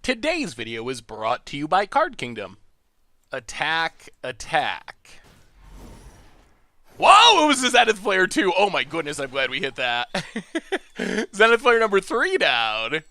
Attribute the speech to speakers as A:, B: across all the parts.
A: Today's video is brought to you by Card Kingdom. Attack, attack. Whoa, it was the Zenith Flare 2. Oh my goodness, I'm glad we hit that. Zenith Flare number 3 down.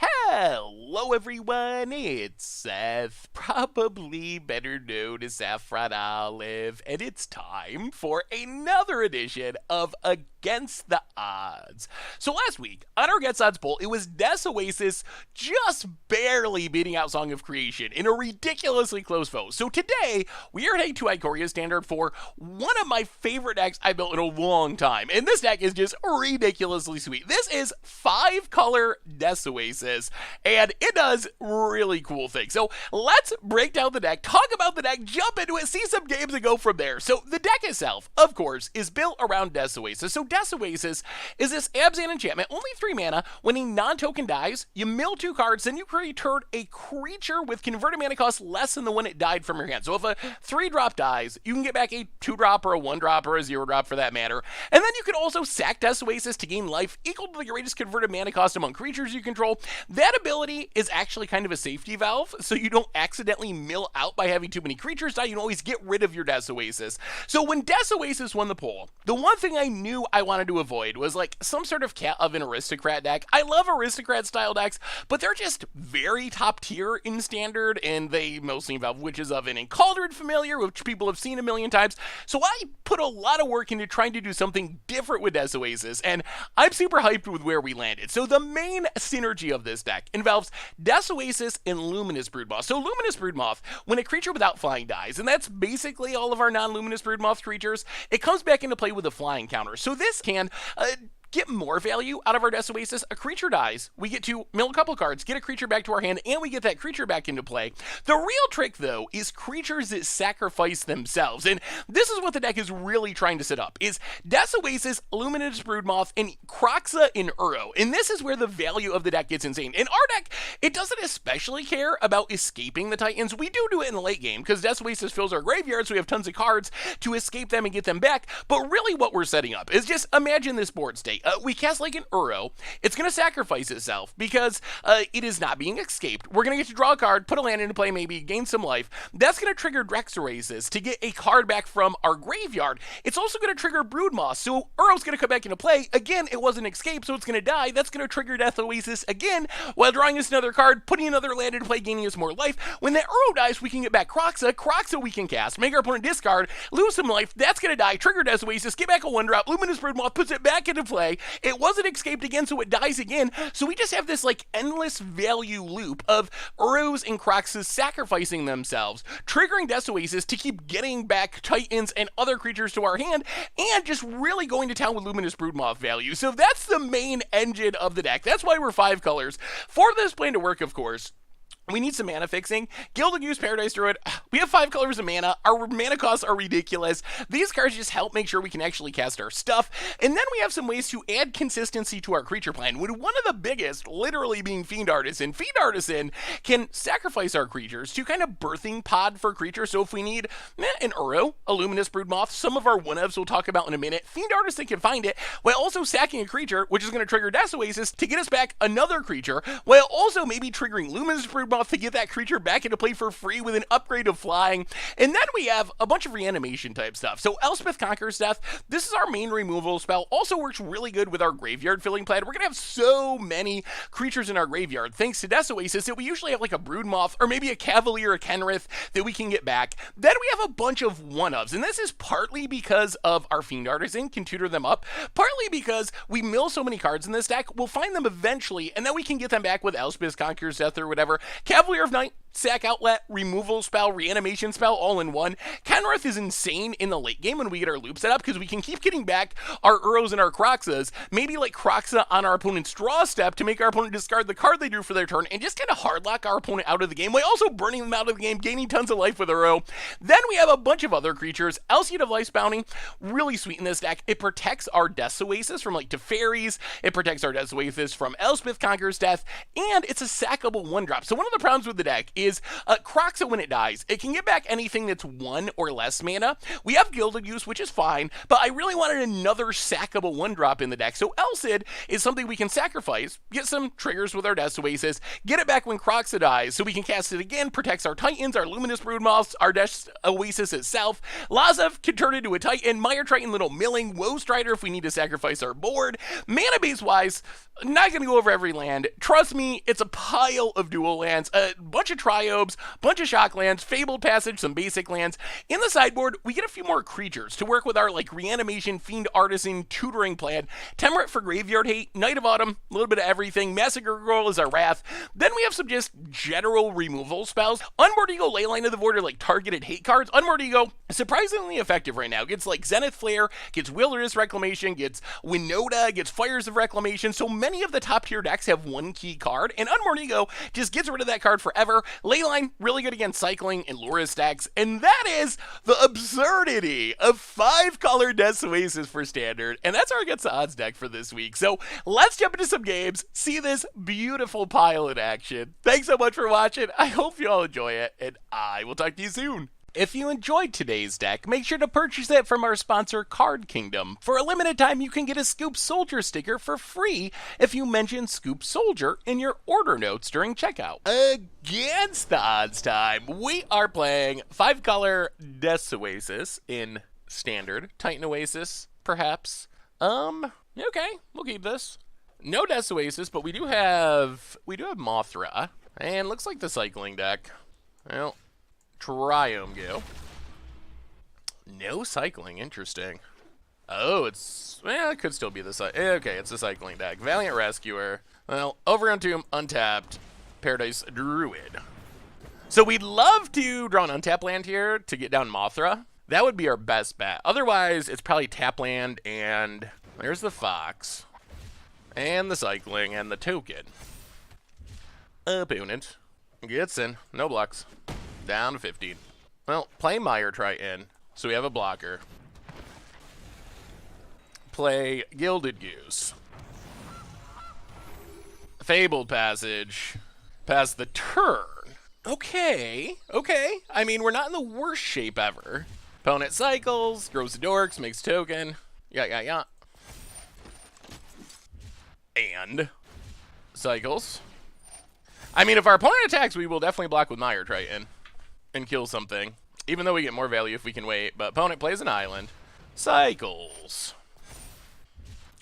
A: Hello everyone, it's Seth, probably better known as Saffron Olive, and it's time for another edition of Against the Odds. So last week, on our Against Odds poll, it was Oasis just barely beating out Song of Creation in a ridiculously close vote. So today, we are heading to Ikoria Standard for one of my favorite decks I've built in a long time, and this deck is just ridiculously sweet. This is 5-color Oasis. And it does really cool things. So let's break down the deck, talk about the deck, jump into it, see some games, and go from there. So the deck itself, of course, is built around Oasis. So Oasis is this Abzan enchantment, only 3 mana. When a non-token dies, you mill 2 cards, then you return a creature with converted mana cost less than the one it died from your hand. So if a 3-drop dies, you can get back a 2-drop or a 1-drop or a 0-drop for that matter. And then you can also sack Oasis to gain life equal to the greatest converted mana cost among creatures you control. That ability is actually kind of a safety valve, so you don't accidentally mill out by having too many creatures die. You can always get rid of your Oasis. So when Oasis won the poll, the one thing I knew I wanted to avoid was like some sort of cat of an aristocrat deck. I love aristocrat style decks, but they're just very top tier in standard, and they mostly involve Witch's Oven and Cauldron Familiar, which people have seen a million times. So I put a lot of work into trying to do something different with Oasis, and I'm super hyped with where we landed. So the main synergy of this deck involves Oasis and Luminous Broodmoth. So Luminous Broodmoth, when a creature without flying dies, and that's basically all of our non-Luminous Broodmoth creatures, it comes back into play with a flying counter. So this can get more value out of our Oasis. A creature dies, we get to mill a couple cards, get a creature back to our hand, and we get that creature back into play. The real trick, though, is creatures that sacrifice themselves, and this is what the deck is really trying to set up, is Oasis, Luminous Broodmoth, and Kroxa in Uro, and this is where the value of the deck gets insane. In our deck, it doesn't especially care about escaping the Titans. We do it in the late game, because Oasis fills our graveyard, so we have tons of cards to escape them and get them back, but really what we're setting up is just imagine this board state. We cast like an Uro. It's going to sacrifice itself because it is not being escaped. We're going to get to draw a card, put a land into play, maybe gain some life. That's going to trigger Oasis to get a card back from our graveyard. It's also going to trigger Broodmoth, so Uro's going to come back into play. Again, it wasn't escape, so it's going to die. That's going to trigger Oasis again while drawing us another card, putting another land into play, gaining us more life. When that Uro dies, we can get back Kroxa. Kroxa we can cast, make our opponent discard, lose some life. That's going to die, trigger Oasis, get back a 1-drop. Luminous Broodmoth puts it back into play. It wasn't escaped again, so it dies again. So we just have this like endless value loop of Uros and Kroxas sacrificing themselves, triggering Oasis to keep getting back Titans and other creatures to our hand, and just really going to town with Luminous Broodmoth value. So that's the main engine of the deck. That's why we're 5 colors. For this plan to work, of course, we need some mana fixing. Gilded Goose, Paradise Druid. We have 5 colors of mana. Our mana costs are ridiculous. These cards just help make sure we can actually cast our stuff. And then we have some ways to add consistency to our creature plan. One of the biggest, literally being Fiend Artisan. Fiend Artisan can sacrifice our creatures to kind of birthing pod for creatures. So if we need an Uro, a Luminous Broodmoth, some of our 1-ofs we'll talk about in a minute, Fiend Artisan can find it while also sacking a creature, which is going to trigger Oasis to get us back another creature, while also maybe triggering Luminous Broodmoth to get that creature back into play for free with an upgrade of flying. And then we have a bunch of reanimation type stuff. So Elspeth Conquers Death, this is our main removal spell, also works really good with our graveyard filling plan. We're going to have so many creatures in our graveyard thanks to Oasis that we usually have like a Broodmoth or maybe a Cavalier or Kenrith that we can get back. Then we have a bunch of 1-ofs, and this is partly because of our Fiend Artisan can tutor them up, partly because we mill so many cards in this deck, we'll find them eventually, and then we can get them back with Elspeth Conquers Death or whatever. Cavalier of Night, sack outlet, removal spell, reanimation spell, all in one. Kenrith is insane in the late game when we get our loop set up because we can keep getting back our Uros and our Kroxas, maybe like Kroxa on our opponent's draw step to make our opponent discard the card they drew for their turn and just kind of hardlock our opponent out of the game while also burning them out of the game, gaining tons of life with Uro. Then we have a bunch of other creatures. Elseed of Life's Bounty, really sweet in this deck. It protects our Oasis from like Teferis, it protects our Oasis from Elspeth Conquers Death, and it's a sackable 1-drop. So one of the problems with the deck is Croxa when it dies. It can get back anything that's 1 or less mana. We have Gilded Goose, which is fine, but I really wanted another sackable 1-drop in the deck, so Elcid is something we can sacrifice, get some triggers with our Death Oasis, get it back when Croxa dies, so we can cast it again, protects our Titans, our Luminous Broodmoths, our Death Oasis itself. Lazav can turn into a Titan, Mire Triton, Little Milling, Woe Strider if we need to sacrifice our board. Mana base wise, not going to go over every land. Trust me, it's a pile of dual lands, a bunch of Triobes, bunch of Shock lands, Fabled Passage, some basic lands. In the sideboard, we get a few more creatures to work with our like Reanimation, Fiend Artisan, Tutoring Plan, Temerate for Graveyard Hate, Night of Autumn, a little bit of everything, Massacre Girl is our Wrath. Then we have some just general removal spells. Unmoored Ego, Leyline of the Void are like targeted hate cards. Unmoored Ego, surprisingly effective right now. Gets like Zenith Flare, gets Wilderness Reclamation, gets Winota, gets Fires of Reclamation. So many of the top tier decks have 1 key card, and Unmoored Ego just gets rid of that card forever. Leyline, really good against cycling and Lura stacks, and that is the absurdity of 5-color Death Oasis for Standard, and that's our Against the Odds deck for this week. So let's jump into some games, see this beautiful pile in action. Thanks so much for watching. I hope you all enjoy it, and I will talk to you soon. If you enjoyed today's deck, make sure to purchase it from our sponsor, Card Kingdom. For a limited time, you can get a Scoop Soldier sticker for free if you mention Scoop Soldier in your order notes during checkout. Against the Odds time, we are playing 5-color Death Oasis in Standard. Titan Oasis, perhaps. Okay, we'll keep this. No Death Oasis, but we do have Mothra, and looks like the cycling deck. Well, Triome go. No cycling, interesting. Oh, it could still be the okay, it's a cycling deck. Valiant Rescuer. Well, Overgrown Tomb, untapped. Paradise Druid. So we'd love to draw an untap land here to get down Mothra. That would be our best bet. Otherwise, it's probably tap land, and there's the Fox. And the cycling, and the token. Opponent gets in. No blocks. Down to 15. Well, play Mire Triton, so we have a blocker. Play Gilded Goose. Fabled Passage. Pass the turn. Okay. I mean, we're not in the worst shape ever. Opponent cycles, grows the dorks, makes token. Yeah. And cycles. I mean, if our opponent attacks, we will definitely block with Mire Triton and kill something, even though we get more value if we can wait. But opponent plays an island. Cycles.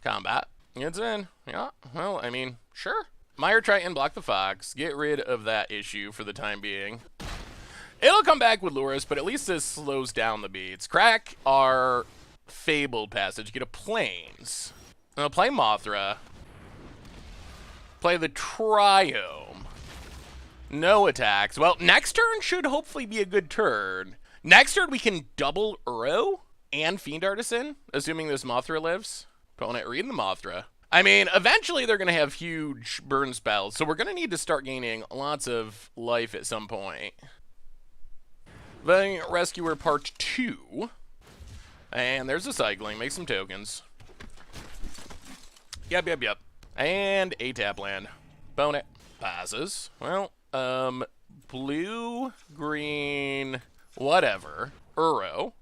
A: Combat. Gets in. Yeah, well, I mean, sure. Mire Triton, block the Fox. Get rid of that issue for the time being. It'll come back with Luris, but at least this slows down the beats. Crack our Fabled Passage. Get a Plains. I'll play Mothra. Play the Triome. No attacks. Well, next turn should hopefully be a good turn. Next turn, we can double Uro and Fiend Artisan, assuming this Mothra lives. Opponent reading the Mothra. I mean, eventually they're going to have huge burn spells, so we're going to need to start gaining lots of life at some point. Valiant Rescuer Part 2. And there's a cycling. Make some tokens. Yep. And a tap land. Opponent passes. Well, blue, green, whatever. Uro.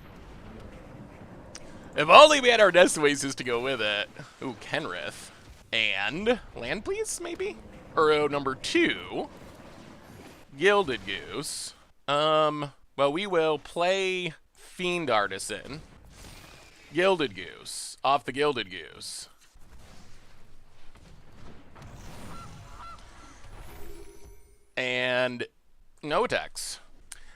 A: If only we had our Death Oasis to go with it. Ooh, Kenrith. And land, please, maybe? Uro number 2. Gilded Goose. Well, we will play Fiend Artisan. Gilded Goose. Off the Gilded Goose. And no attacks.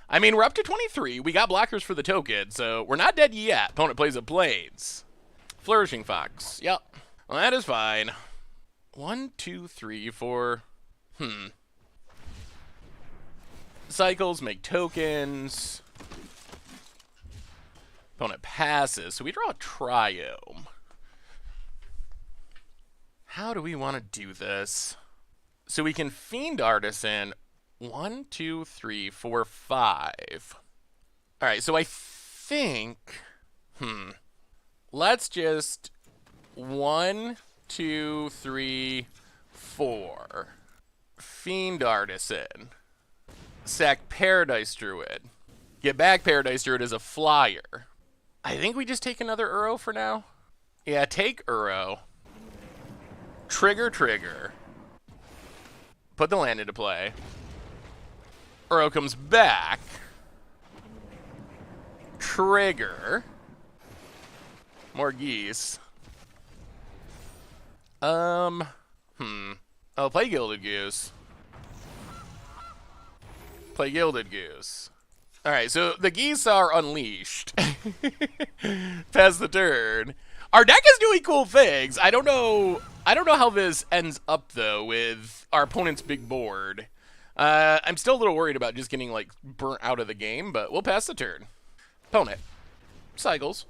A: I mean, we're up to 23. We got blockers for the token, so we're not dead yet. Opponent plays a Blades. Flourishing Fox. Yep. Well, that is fine. 1, 2, 3, 4. Cycles, make tokens. Opponent passes, so we draw a Triome. How do we want to do this? So we can Fiend Artisan 1, 2, 3, 4, 5. All right, so I think, let's just 1, 2, 3, 4. Fiend Artisan. Sack Paradise Druid. Get back Paradise Druid as a flyer. I think we just take another Uro for now. Yeah, take Uro. Trigger. Put the land into play. Uro comes back. Trigger. More geese. Oh, play Gilded Goose. Play Gilded Goose. Alright, so the geese are unleashed. Pass the turn. Our deck is doing cool things. I don't know how this ends up though with our opponent's big board. I'm still a little worried about just getting like burnt out of the game, but we'll pass the turn. Opponent. Cycles.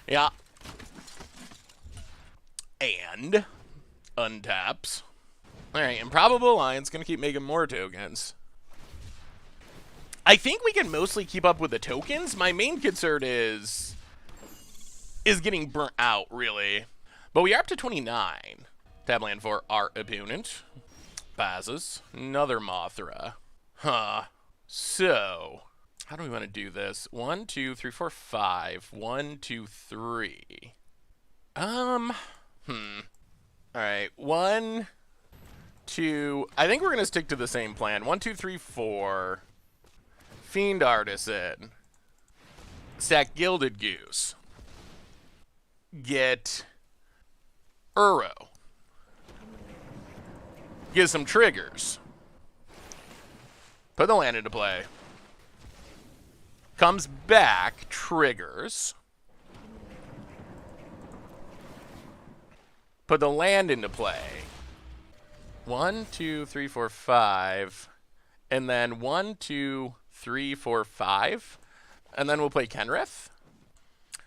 A: Yeah. And untaps. Alright, Improbable Alliance gonna keep making more tokens. I think we can mostly keep up with the tokens. My main concern is getting burnt out, really. But we are up to 29. Tab land for our opponent. Passes. Another Mothra. Huh. So, how do we want to do this? 1, 2, 3, 4, 5. 1, 2, 3. Alright, 1, 2. I think we're going to stick to the same plan. 1, 2, 3, 4. Fiend Artisan. Sack Gilded Goose. Get Uro. Get some triggers. Put the land into play. Comes back, triggers. Put the land into play. 1, 2, 3, 4, 5. And then 1, 2, 3, 4, 5. And then we'll play Kenrith.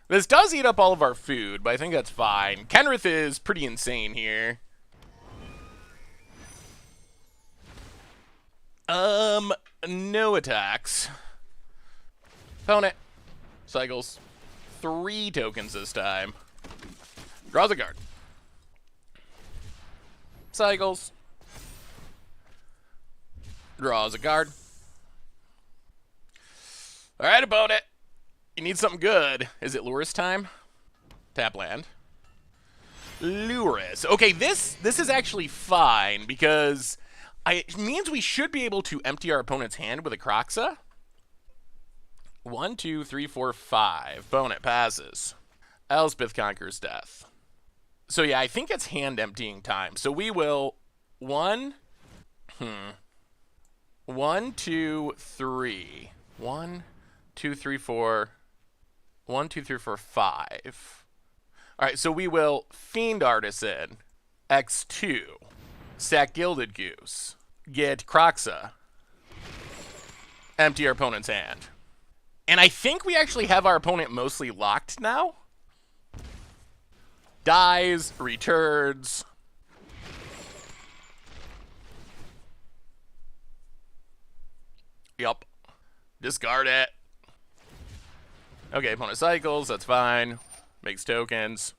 A: This does eat up all of our food, but I think that's fine. Kenrith is pretty insane here. No attacks. Opponent. Cycles. 3 tokens this time. Draws a card. Cycles. Draws a card. Alright, opponent. You need something good. Is it Luris time? Tap land. Luris. Okay, this is actually fine because it means we should be able to empty our opponent's hand with a Kroxa. 1, 2, 3, 4, 5. Opponent passes. Elspeth conquers death. So yeah, I think it's hand emptying time. So we will 1, 2, 3. 1, 2, 3, 4. 1, 2, 3, 4, 5. Alright, so we will Fiend Artisan. X2. Sack Gilded Goose. Get Kroxa. Empty our opponent's hand. And I think we actually have our opponent mostly locked now. Dies, returns. Yup. Discard it. Okay, opponent cycles, that's fine. Makes tokens.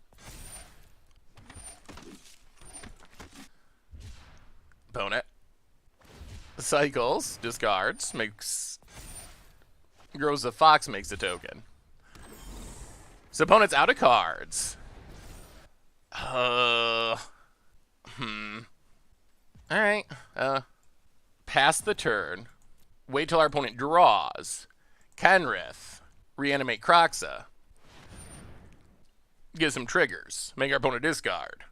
A: Opponent cycles, discards, makes... Grows the Fox, makes a token. So opponent's out of cards. Alright. Pass the turn. Wait till our opponent draws. Kenrith. Reanimate Kroxa. Give some triggers. Make our opponent discard.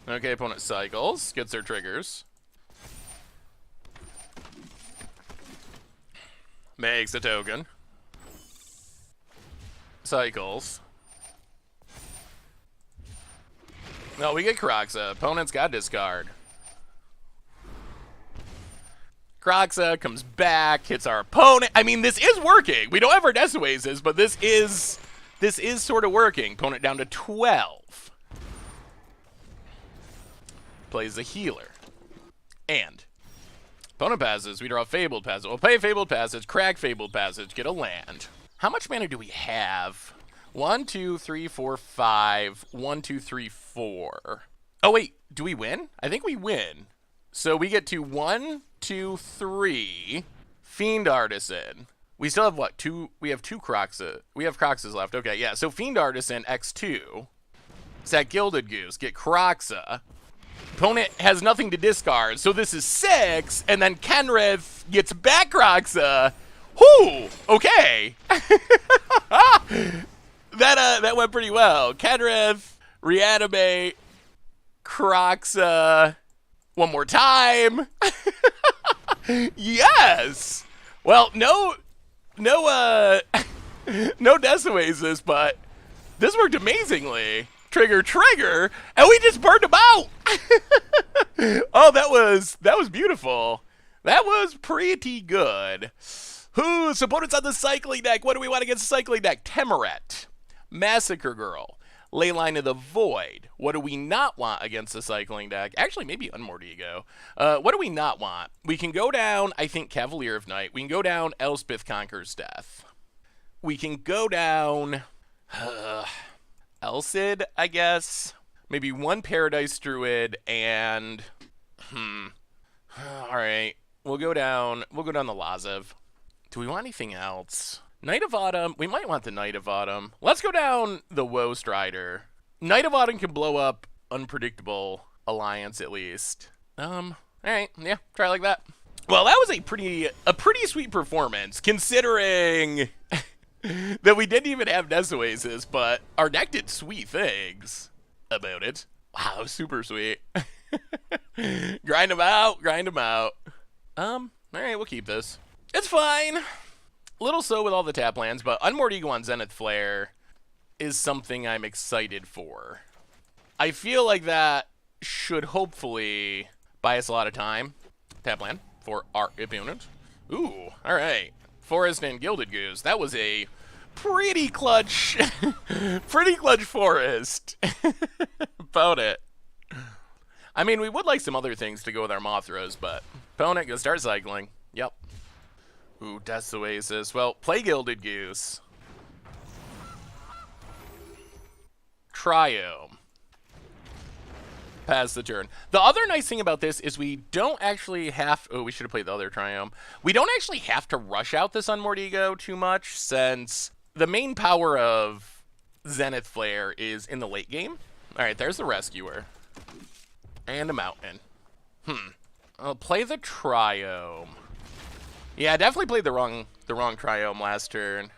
A: Okay, opponent cycles. Gets their triggers. Makes a token. Cycles. No, we get Kroxa. Opponent's got discard. Kroxa comes back, hits our opponent. I mean, this is working. We don't have our Oasis, but this is sort of working. Opponent down to 12. Plays the healer. And opponent passes. We draw Fabled Passage. We'll play Fabled Passage, crack Fabled Passage, get a land. How much mana do we have? 1, 2, 3, 4, 5. 1, 2, 3, 4. Oh, wait. Do we win? I think we win. So we get to 1, 2, 3. Fiend Artisan. We still have what? We have 2 Croxes. We have Croxes left. Okay, yeah. So Fiend Artisan, X2. Sack Gilded Goose. Get Croxa. Opponent has nothing to discard, so this is 6, and then Kenrith gets back Croxa. Whoo! Okay. That went pretty well. Kenrith, reanimate, Croxa, one more time. Yes. Well, no Death Oasis, but this worked amazingly. Trigger, and we just burned him out. Oh, that was beautiful. That was pretty good. Who's opponents on the cycling deck? What do we want against the cycling deck? Temeret, Massacre Girl, Leyline of the Void. What do we not want against the cycling deck? Actually, maybe Unmoored Ego. What do we not want? We can go down, I think, Cavalier of Night. We can go down Elspeth Conquers Death. We can go down Elcid, I guess. Maybe 1 Paradise Druid and all right. We'll go down the Lazev. Do we want anything else? Knight of Autumn. We might want the Knight of Autumn. Let's go down the Woe Strider. Knight of Autumn can blow up Unpredictable Alliance at least. All right. Yeah, try like that. Well, that was a pretty sweet performance considering that we didn't even have Death Oasis, but our deck did sweet things about it. Wow, super sweet. Grind them out. All right, we'll keep this. It's fine. A little slow with all the tap lands, but Unmoored Ego on Zenith Flare is something I'm excited for. I feel like that should hopefully buy us a lot of time. Tap land for our opponent. Ooh, all right. Forest and Gilded Goose. That was a pretty clutch forest. About it. I mean, we would like some other things to go with our Mothras, but opponent, go start cycling. Yep. Ooh, Death Oasis. Well, play Gilded Goose. Triome. Pass the turn. The other nice thing about this is we don't actually have... Oh, we should have played the other Triome. We don't actually have to rush out this Unmoored Ego too much, since the main power of Zenith Flare is in the late game. All right, there's the Rescuer. And a Mountain. I'll play the Triome. Yeah, I definitely played the wrong Triome last turn.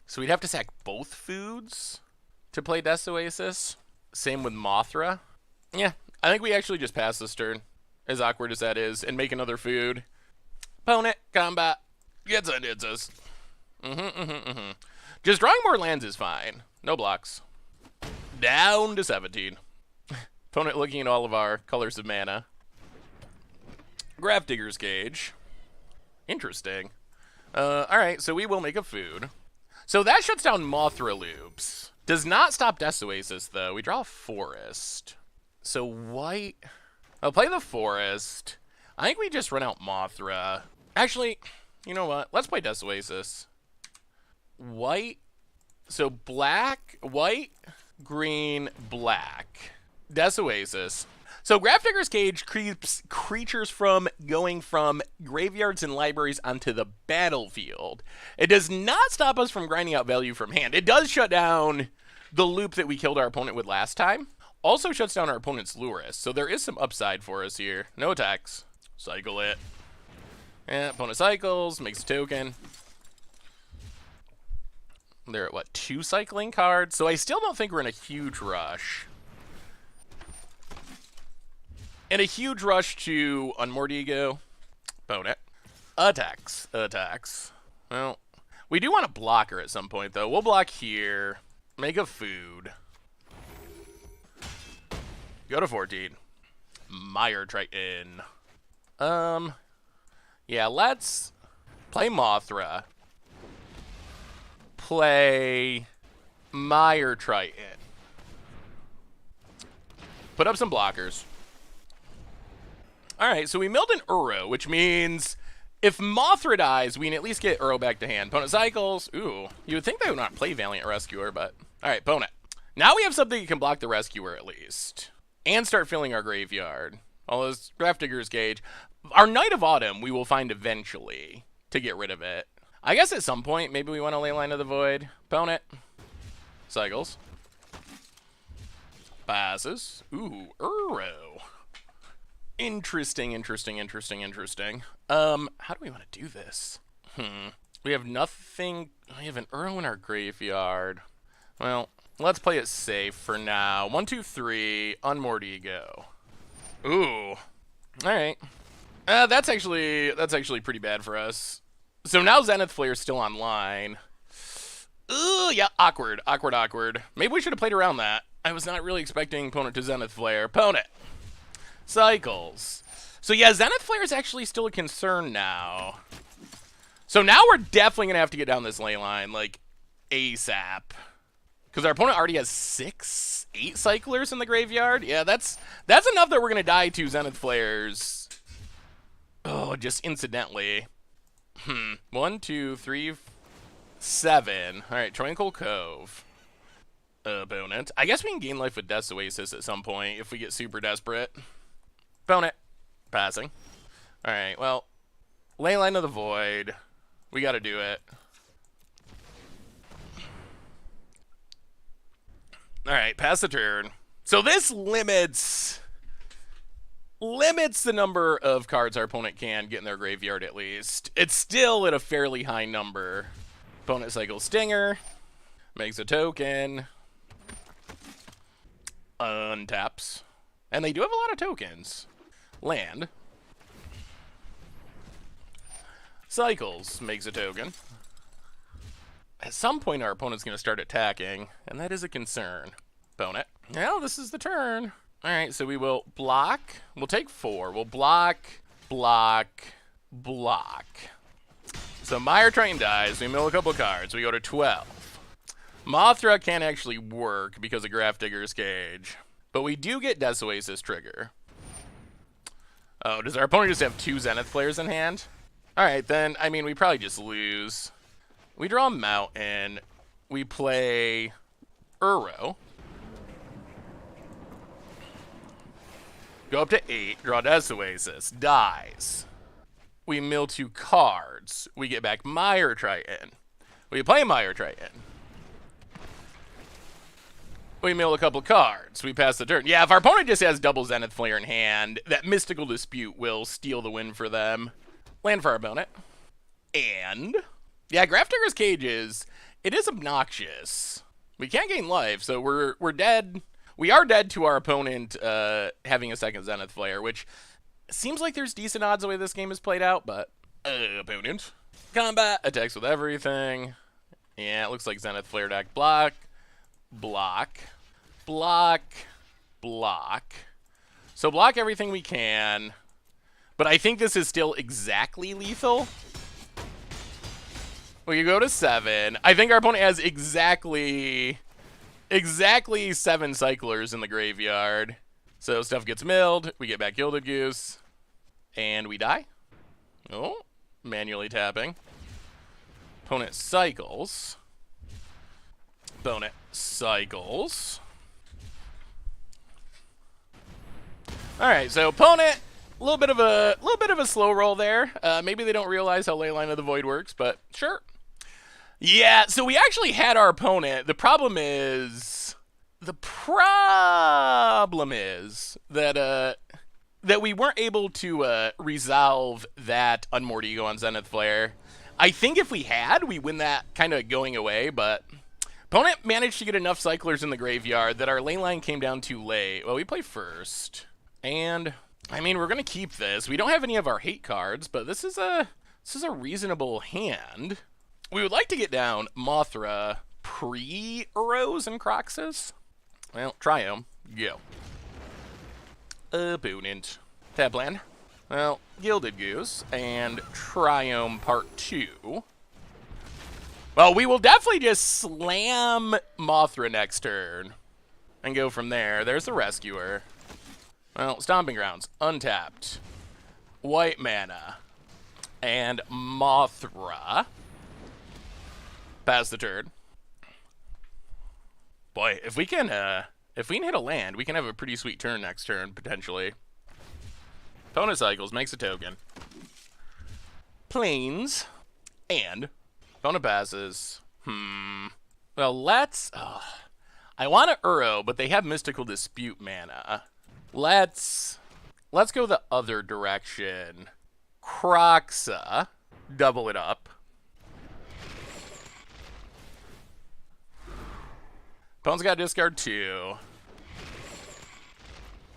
A: So we'd have to sack both foods to play Death Oasis. Same with Mothra. Yeah, I think we actually just pass this turn, as awkward as that is, and make another food. Opponent, combat, gets on us. Just drawing more lands is fine. No blocks. Down to 17. Opponent looking at all of our colors of mana. Grafdigger's Cage. Interesting. Alright, so we will make a food. So that shuts down Mothra loops. Does not stop Death Oasis, though. We draw a Forest. So white... I'll play the Forest. I think we just run out Mothra. Actually, you know what? Let's play Death Oasis. White. So black, white, green, black. Death Oasis. So Grafdigger's Cage keeps creatures from going from graveyards and libraries onto the battlefield. It does not stop us from grinding out value from hand. It does shut down the loop that we killed our opponent with last time. Also shuts down our opponent's Lurus, so there is some upside for us here. No attacks. Cycle it. Yeah, opponent cycles, makes a token. They're at, what, 2 cycling cards? So I still don't think we're in a huge rush. And a huge rush to Unmoored Ego. Opponent. Attacks. Well, we do want a blocker at some point, though. We'll block here. Make a food. Go to 14. Mire Triton. Yeah, let's play Mothra. Play Mire Triton. Put up some blockers. Alright, so we milled an Uro, which means if Mothra dies, we can at least get Uro back to hand. Opponent cycles. Ooh, you would think they would not play Valiant Rescuer, but... Alright, opponent. Now we have something that can block the Rescuer at least. And start filling our graveyard. All those Grafdigger's Cage. Our Knight of Autumn we will find eventually to get rid of it. I guess at some point, maybe we want to Leyline of the Void. Opponent. Cycles. Passes. Ooh, Uro. Interesting. How do we want to do this? We have nothing. We have an Uro in our graveyard. Well, let's play it safe for now. 1, 2, 3. Unmoored Ego. Ooh. Alright. That's actually pretty bad for us. So now Zenith Flare's still online. Ooh, yeah, awkward. Maybe we should have played around that. I was not really expecting opponent to Zenith Flare. Opponent. Cycles. So yeah, Zenith Flare is actually still a concern now. So now we're definitely going to have to get down this ley line, like, ASAP. Because our opponent already has 8 cyclers in the graveyard. Yeah, that's enough that we're going to die to Zenith Flares. Oh, just incidentally. 1, 2, 3, 7. Alright, Tranquil Cove. Opponent. I guess we can gain life with Death's Oasis at some point if we get super desperate. Opponent. Passing. Alright, well. Leyline of the Void. We gotta do it. Alright, pass the turn. So this limits the number of cards our opponent can get in their graveyard at least. It's still at a fairly high number. Opponent cycles Stinger. Makes a token. Untaps. And they do have a lot of tokens. Land. Cycles. Makes a token. At some point our opponent's going to start attacking, and that is a concern. Opponent. Well, this is the turn. Alright, so we will block. We'll take 4. We'll block, block, block. So Mire Triton dies. We mill a couple cards. We go to 12. Mothra can't actually work because of Grafdigger's Cage. But we do get Death's Oasis trigger. Oh, does our opponent just have 2 Zenith Flares in hand? Alright, then, I mean, we probably just lose. We draw Mountain. We play Uro. Go up to 8, draw Death's Oasis, dies. We mill 2 cards. We get back Mire Triton. We play Mire Triton. We mill a couple cards. We pass the turn. Yeah, if our opponent just has double Zenith Flare in hand, that Mystical Dispute will steal the win for them. Land for our opponent. And, yeah, Grafdigger's Cage it is obnoxious. We can't gain life, so we're dead. We are dead to our opponent having a second Zenith Flare, which seems like there's decent odds the way this game is played out, but opponent. Combat, attacks with everything. Yeah, it looks like Zenith Flare deck. Block, block, block, block. So block everything we can, but I think this is still exactly lethal. We can go to 7. I think our opponent has exactly 7 cyclers in the graveyard. So stuff gets milled, we get back Gilded Goose, and we die. Oh, manually tapping. Opponent cycles. Opponent cycles. Alright, so opponent, a little bit of a slow roll there. Maybe they don't realize how Leyline of the Void works, but sure. Yeah, so we actually had our opponent. The problem is that we weren't able to resolve that Unmoored Ego on Zenith Flare. I think if we had, we win that kind of going away, but opponent managed to get enough cyclers in the graveyard that our ley line came down too late. Well, we play first, and I mean, we're gonna keep this. We don't have any of our hate cards, but this is a reasonable hand. We would like to get down Mothra pre-Uros and Croxus. Well, Triome, go. Opponent. Tap land. Well, Gilded Goose and Triome Part 2. Well, we will definitely just slam Mothra next turn and go from there. There's the Rescuer. Well, Stomping Grounds, untapped. White mana. And Mothra. Pass the turn. Boy, if we can hit a land, we can have a pretty sweet turn next turn, potentially. Opponent cycles, makes a token. Planes. And opponent passes. Well, let's... I want to Uro, but they have Mystical Dispute mana. Let's go the other direction. Kroxa. Double it up. Opponent's got to discard 2.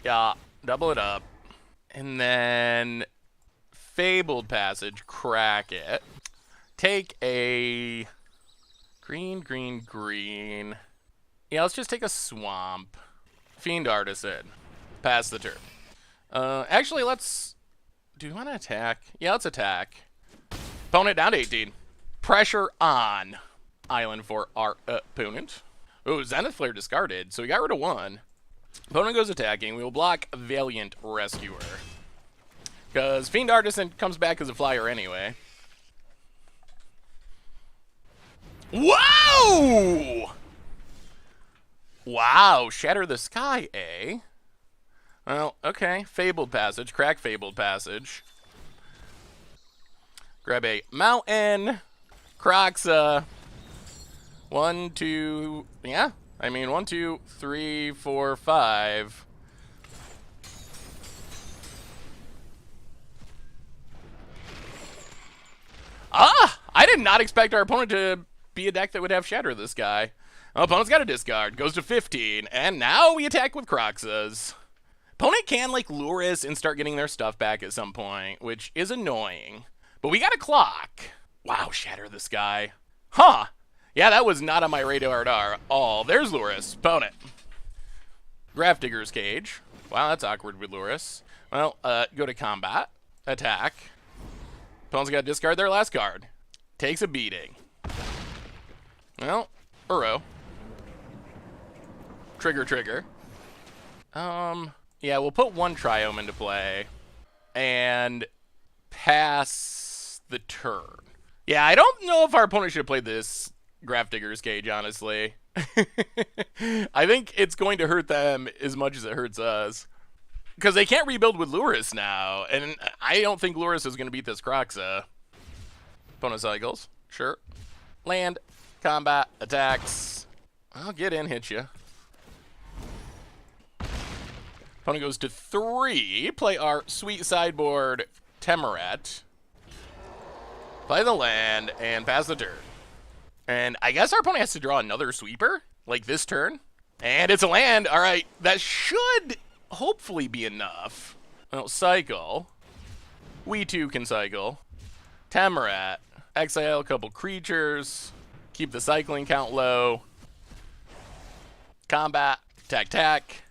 A: Yeah, double it up. And then Fabled Passage, crack it. Take a green. Yeah, let's just take a swamp. Fiend Artisan. Pass the turn. Actually, let's... Do we want to attack? Yeah, let's attack. Opponent down to 18. Pressure on. Island for our opponent. Oh, Zenith Flare discarded, so we got rid of 1. Opponent goes attacking. We will block Valiant Rescuer. Because Fiend Artisan comes back as a flyer anyway. Whoa! Wow, Shatter the Sky, eh? Well, okay. Fabled Passage. Crack Fabled Passage. Grab a Mountain. Kroxa. 1, 2... Yeah. I mean, 1, 2, 3, 4, 5. I did not expect our opponent to be a deck that would have Shatter this guy. Well, opponent's got a discard. Goes to 15. And now we attack with Kroxas. Opponent can, like, lure us and start getting their stuff back at some point, which is annoying. But we got a clock. Wow, Shatter this guy. Huh. Yeah, that was not on my radar at all. There's Luris. Opponent. Grafdigger's Cage. Wow, that's awkward with Luris. Well, go to combat. Attack. Opponent's got to discard their last card. Takes a beating. Well, Uro. Trigger. Yeah, we'll put 1 Triome into play. And pass the turn. Yeah, I don't know if our opponent should have played this Grafdigger's Cage, honestly. I think it's going to hurt them as much as it hurts us. Because they can't rebuild with Luris now, and I don't think Luris is going to beat this Kroxa. Opponent cycles. Sure. Land. Combat. Attacks. I'll get in, hit you. Opponent goes to 3. Play our sweet sideboard Temerat. Play the land, and pass the turn. And I guess our opponent has to draw another sweeper, like this turn. And it's a land. All right, that should hopefully be enough. Well, cycle. We too can cycle. Temerat. Exile a couple creatures. Keep the cycling count low. Combat. Tack.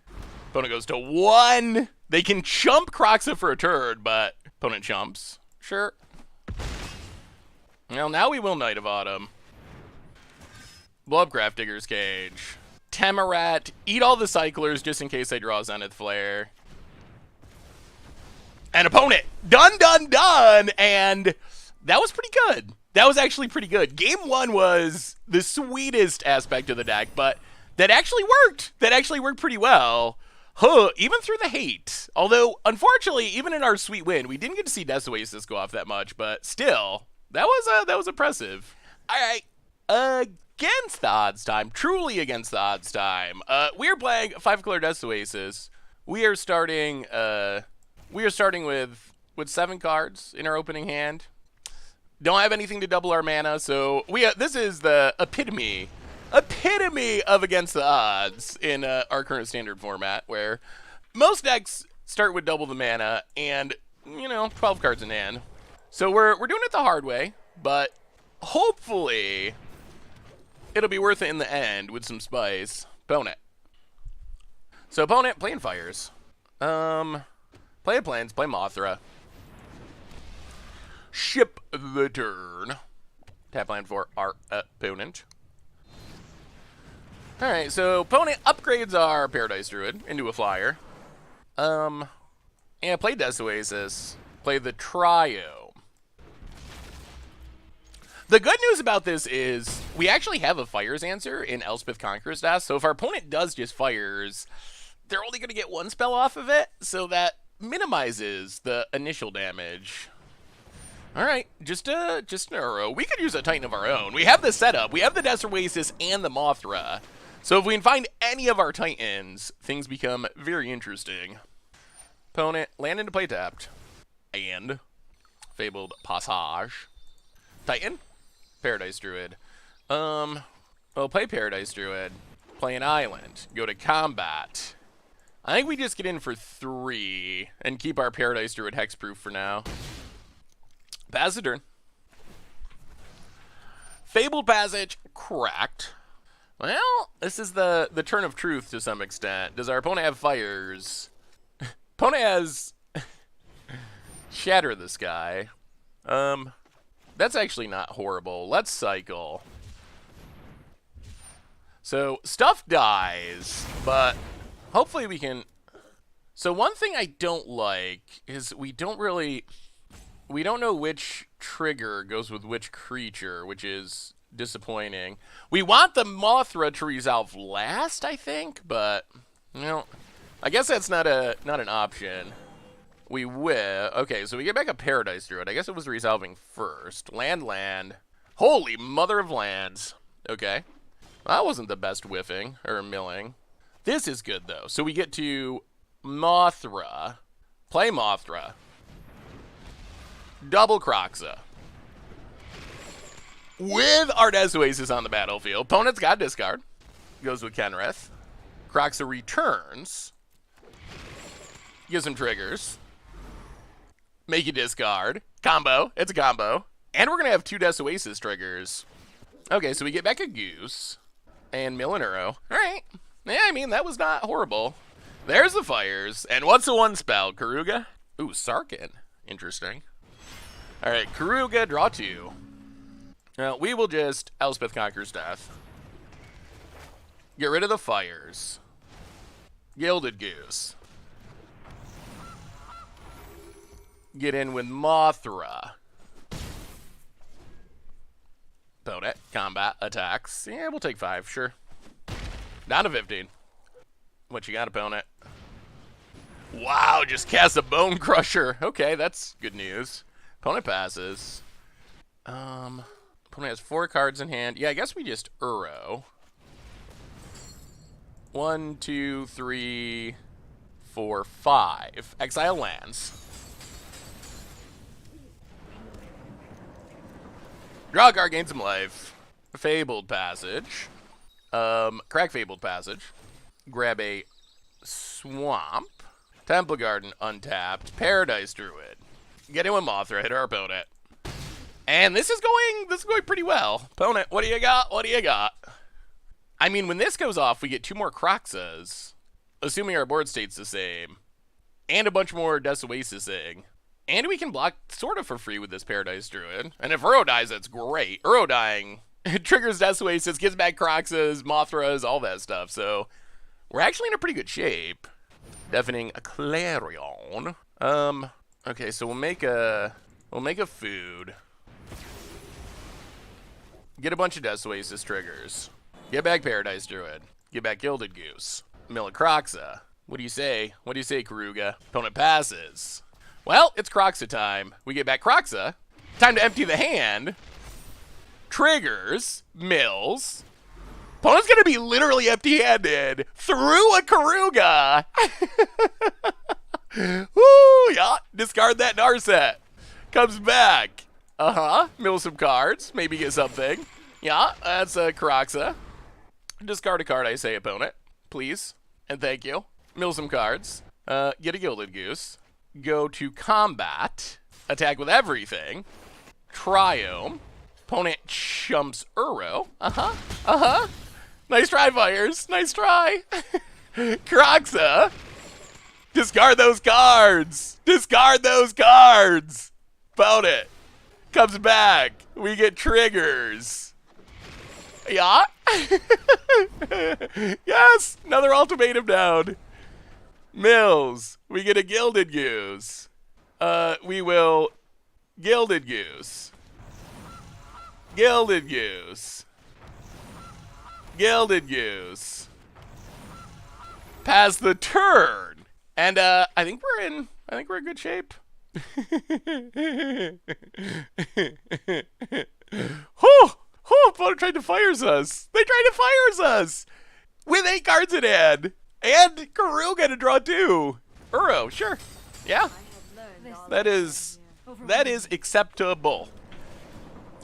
A: Opponent goes to 1. They can chump Kroxa for a turn, but opponent chumps. Sure. Well, now we will Knight of Autumn. Blow up Grafdigger's Cage. Temerat. Eat all the cyclers just in case they draw Zenith Flare. And opponent. Done. And that was pretty good. That was actually pretty good. Game 1 was the sweetest aspect of the deck, but that actually worked. That actually worked pretty well. Even through the hate. Although, unfortunately, even in our sweet win, we didn't get to see Death Oasis go off that much, but still, that was impressive. All right, against the odds time, truly against the odds time. We are playing 5-color Death Oasis. We are starting with 7 cards in our opening hand. Don't have anything to double our mana, so this is the epitome of against the odds in our current standard format, where most decks start with double the mana and 12 cards in hand. So we're doing it the hard way, but hopefully it'll be worth it in the end with some spice. Opponent. So opponent playing fires. Play plains, play Mothra. Ship the turn. Tap land for our opponent. Alright, so opponent upgrades our Paradise Druid into a flyer. Yeah, play Death Oasis. Play the Trio. The good news about this is we actually have a Fires answer in Elspeth Conqueror's deck, so if our opponent does just Fires, they're only going to get 1 spell off of it, so that minimizes the initial damage. All right, just an arrow. We could use a Titan of our own. We have the setup. We have the Desert Oasis and the Mothra. So if we can find any of our Titans, things become very interesting. Opponent, land into play tapped. And Fabled Passage. Titan, Paradise Druid. Well, play Paradise Druid. Play an island. Go to combat. I think we just get in for 3 and keep our Paradise Druid hexproof for now. Pass the turn. Fabled Passage, cracked. Well, this is the turn of truth to some extent. Does our opponent have fires? Opponent has Shatter the Sky. That's actually not horrible. Let's cycle. So, stuff dies, but hopefully we can... So one thing I don't like is we don't know which trigger goes with which creature, which is disappointing. We want the Mothra to resolve last, I think, but, you know, I guess that's not an option. We will. Okay, so we get back a Paradise Druid. I guess it was resolving first. Land. Holy mother of lands. Okay. That wasn't the best whiffing, or milling. This is good, though. So we get to Mothra. Play Mothra. Double Croxa. With our Desert Oasis on the battlefield. Opponent's got discard. Goes with Kenrith. Croxa returns. Gives him triggers. Make you discard. Combo. It's a combo. And we're going to have 2 Desert Oasis triggers. Okay, so we get back a Goose. And mill an arrow. Alright. Yeah, I mean, that was not horrible. There's the fires. And what's the one spell? Karuga? Ooh, Sarkin. Interesting. Alright, Karuga, draw 2. Now, we will just Elspeth Conquers Death. Get rid of the fires. Gilded Goose. Get in with Mothra. Opponent, combat, attacks. Yeah, we'll take 5, sure. Down to 15. What you got, opponent? Wow, just cast a Bone Crusher. Okay, that's good news. Opponent passes. Opponent has 4 cards in hand. Yeah, I guess we just Uro. 1, 2, 3, 4, 5. Exile lands. Draw a card, gain some life. Fabled Passage. Crack Fabled Passage. Grab a Swamp. Temple Garden untapped. Paradise Druid. Get in with Mothra, hit our opponent. And this is going pretty well. Opponent, what do you got? What do you got? I mean, when this goes off, we get 2 more Croxas. Assuming our board state's the same. And a bunch more Desert Oasising. And we can block sort of for free with this Paradise Druid. And if Uro dies, that's great. Uro dying triggers Desert Oasis, gives back Croxas, Mothras, all that stuff. So we're actually in a pretty good shape. Deafening a Clarion. Okay, so we'll make a food. Get a bunch of Desert Oasis triggers. Get back Paradise Druid. Get back Gilded Goose. Mill a Croxa. What do you say? What do you say, Karuga? Opponent passes. Well, it's Croxa time. We get back Croxa. Time to empty the hand. Triggers. Mills. Opponent's going to be literally empty-handed through a Karuga. Woo, yeah. Discard that Narset. Comes back. Mill some cards. Maybe get something. Yeah, that's a Croxa. Discard a card, I say, opponent. Please. And thank you. Mill some cards. Get a Gilded Goose. Go to combat. Attack with everything. Triome. Opponent chumps Uro. Nice try, Fires. Nice try. Croxa. Discard those cards. Discard those cards. Opponent comes back. We get triggers. Yeah. Yes. Another ultimatum down. Mills. We get a Gilded Goose. We will Gilded Goose. Gilded Goose. Gilded Goose. Pass the turn. And I think we're in good shape. Whew! Opponent tried to fires us. They tried to fires us with 8 cards in hand, and Karoo got to draw 2. Uro, sure, yeah, that is acceptable.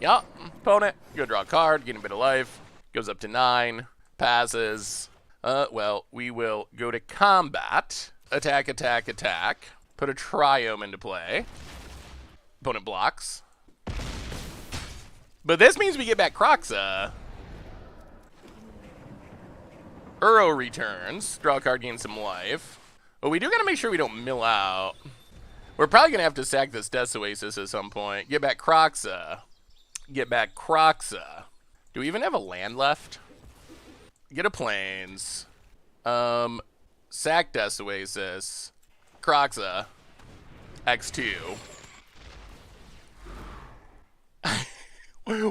A: Yeah, opponent gonna draw a card, gain a bit of life, goes up to 9, passes. Well, we will go to combat. Attack, attack, attack. Put a Triome into play. Opponent blocks. But this means we get back Croxa. Uro returns. Draw a card, gain some life. But we do gotta make sure we don't mill out. We're probably gonna have to sack this Death Oasis at some point. Get back Croxa. Get back Croxa. Do we even have a land left? Get a Plains. Sack Death Oasis. Croxa. X2.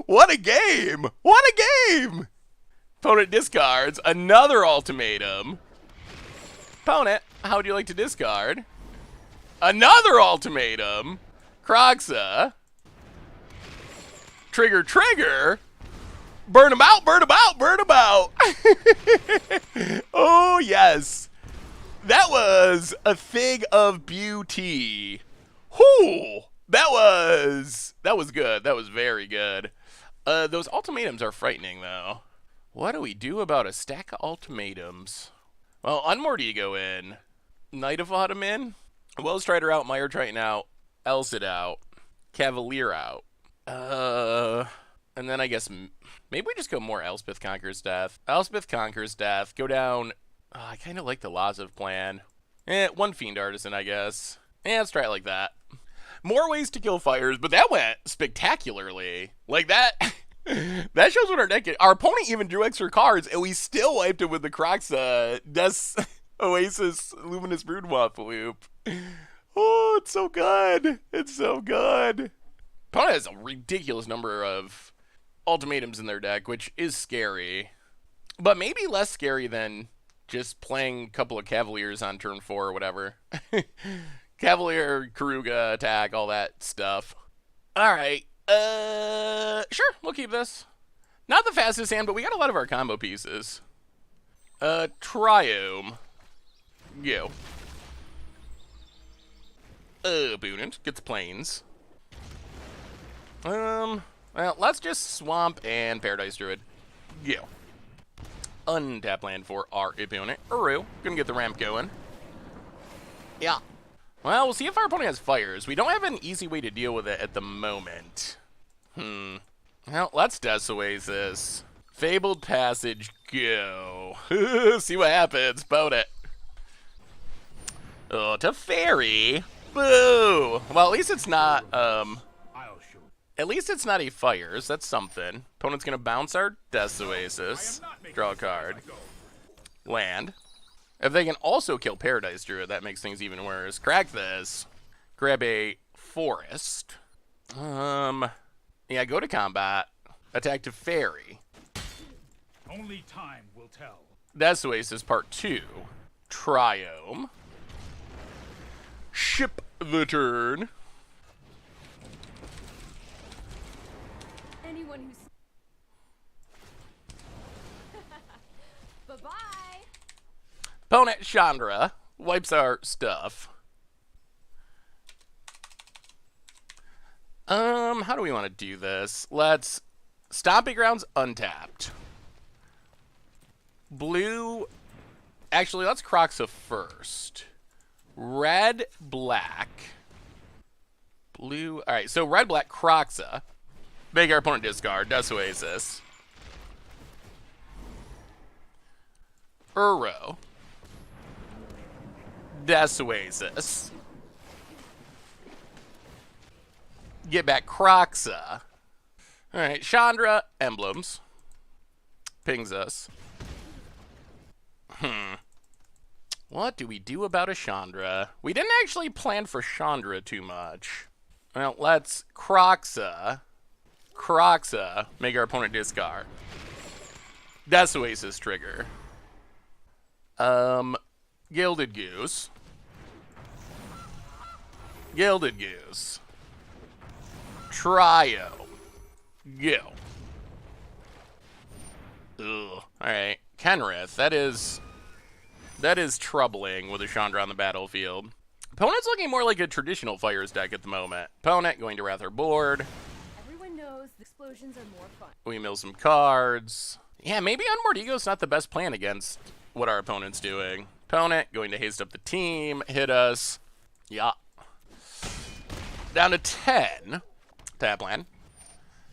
A: What a game! What a game! Opponent discards another ultimatum. Opponent, how would you like to discard? Another ultimatum. Croxa. Trigger, trigger. Burn him out, burn him out, burn him out. Oh, yes. That was a thing of beauty. Whew. That was good. That was very good. Those ultimatums are frightening, though. What do we do about a stack of ultimatums? Well, Unmordigo in. Knight of Autumn in. Well Strider out, Meyer Triton out, Elcid out, Cavalier out. And then I guess maybe we just go more Elspeth Conquers Death. Elspeth Conquers Death. Go down. Oh, I kind of like the Lazav plan. 1 Fiend Artisan, I guess. Let's try it like that. More ways to kill fires, but that went spectacularly. Like that. That shows what our deck is. Our opponent even drew extra cards, and we still wiped it with the Croxa Death Oasis Luminous Broodmoth loop. Oh, it's so good. It's so good. Opponent has a ridiculous number of ultimatums in their deck, which is scary. But maybe less scary than just playing a couple of Cavaliers on turn 4 or whatever. Cavalier, Karuga, attack, all that stuff. Alright. Sure, we'll keep this. Not the fastest hand, but we got a lot of our combo pieces. Triome. Go. Boonant gets Plains. Well, let's just Swamp and Paradise Druid. Go. Untap land for our opponent. Uru, gonna get the ramp going. Yeah. Well, we'll see if our opponent has fires. We don't have an easy way to deal with it at the moment. Well, let's Death Oasis. Fabled Passage, go. See what happens. Boat it. Oh, to Fairy. Boo! Well, at least it's not, at least it's not a fires. That's something. Opponent's gonna bounce our Death Oasis. Draw a card. Land. If they can also kill Paradise Druid, that makes things even worse. Crack this. Grab a Forest. Yeah, go to combat. Attack to Fairy.
B: Only time will tell.
A: Death Oasis Part 2. Triome. Ship the turn.
C: Anyone who's bye-bye.
A: Opponent Chandra wipes our stuff. How do we want to do this? Let's Stomping Grounds untapped. Blue. Actually, let's Croxa first. Red, black. Blue. Alright, so red, black, Croxa. Make our opponent discard. Death Oasis. Uro. Death Oasis. Get back Croxa. Alright, Chandra, Emblems. Pings us. What do we do about a Chandra? We didn't actually plan for Chandra too much. Well, let's Croxa. Croxa. Make our opponent discard. Death Oasis trigger. Gilded Goose. Gilded Goose. Trio. Go. Ugh. Alright. Kenrith. That is troubling with a Chandra on the battlefield. Opponent's looking more like a traditional Fires deck at the moment. Opponent going to Wrather board.
C: Everyone knows the explosions are more fun.
A: We mill some cards. Yeah, maybe Unmordigo's not the best plan against what our opponent's doing. Opponent going to haste up the team, hit us. Yeah. Down to 10. Tap land.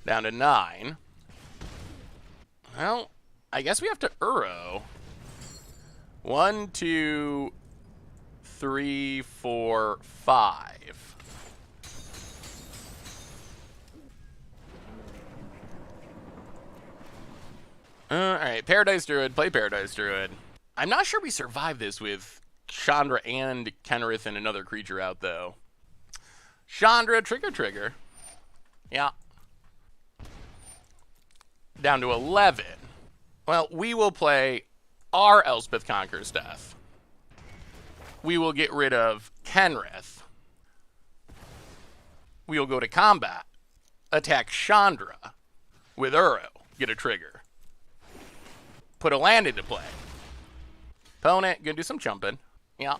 A: Down to 9. Well, I guess we have to Uro. 1, 2, 3, 4, 5. Alright, Paradise Druid, play Paradise Druid. I'm not sure we survive this with Chandra and Kenrith and another creature out, though. Chandra, trigger. Yeah. Down to 11. Well, we will play our Elspeth Conquers Death. We will get rid of Kenrith. We will go to combat. Attack Chandra with Uro. Get a trigger. Put a land into play. Opponent, gonna do some chumping. Yeah.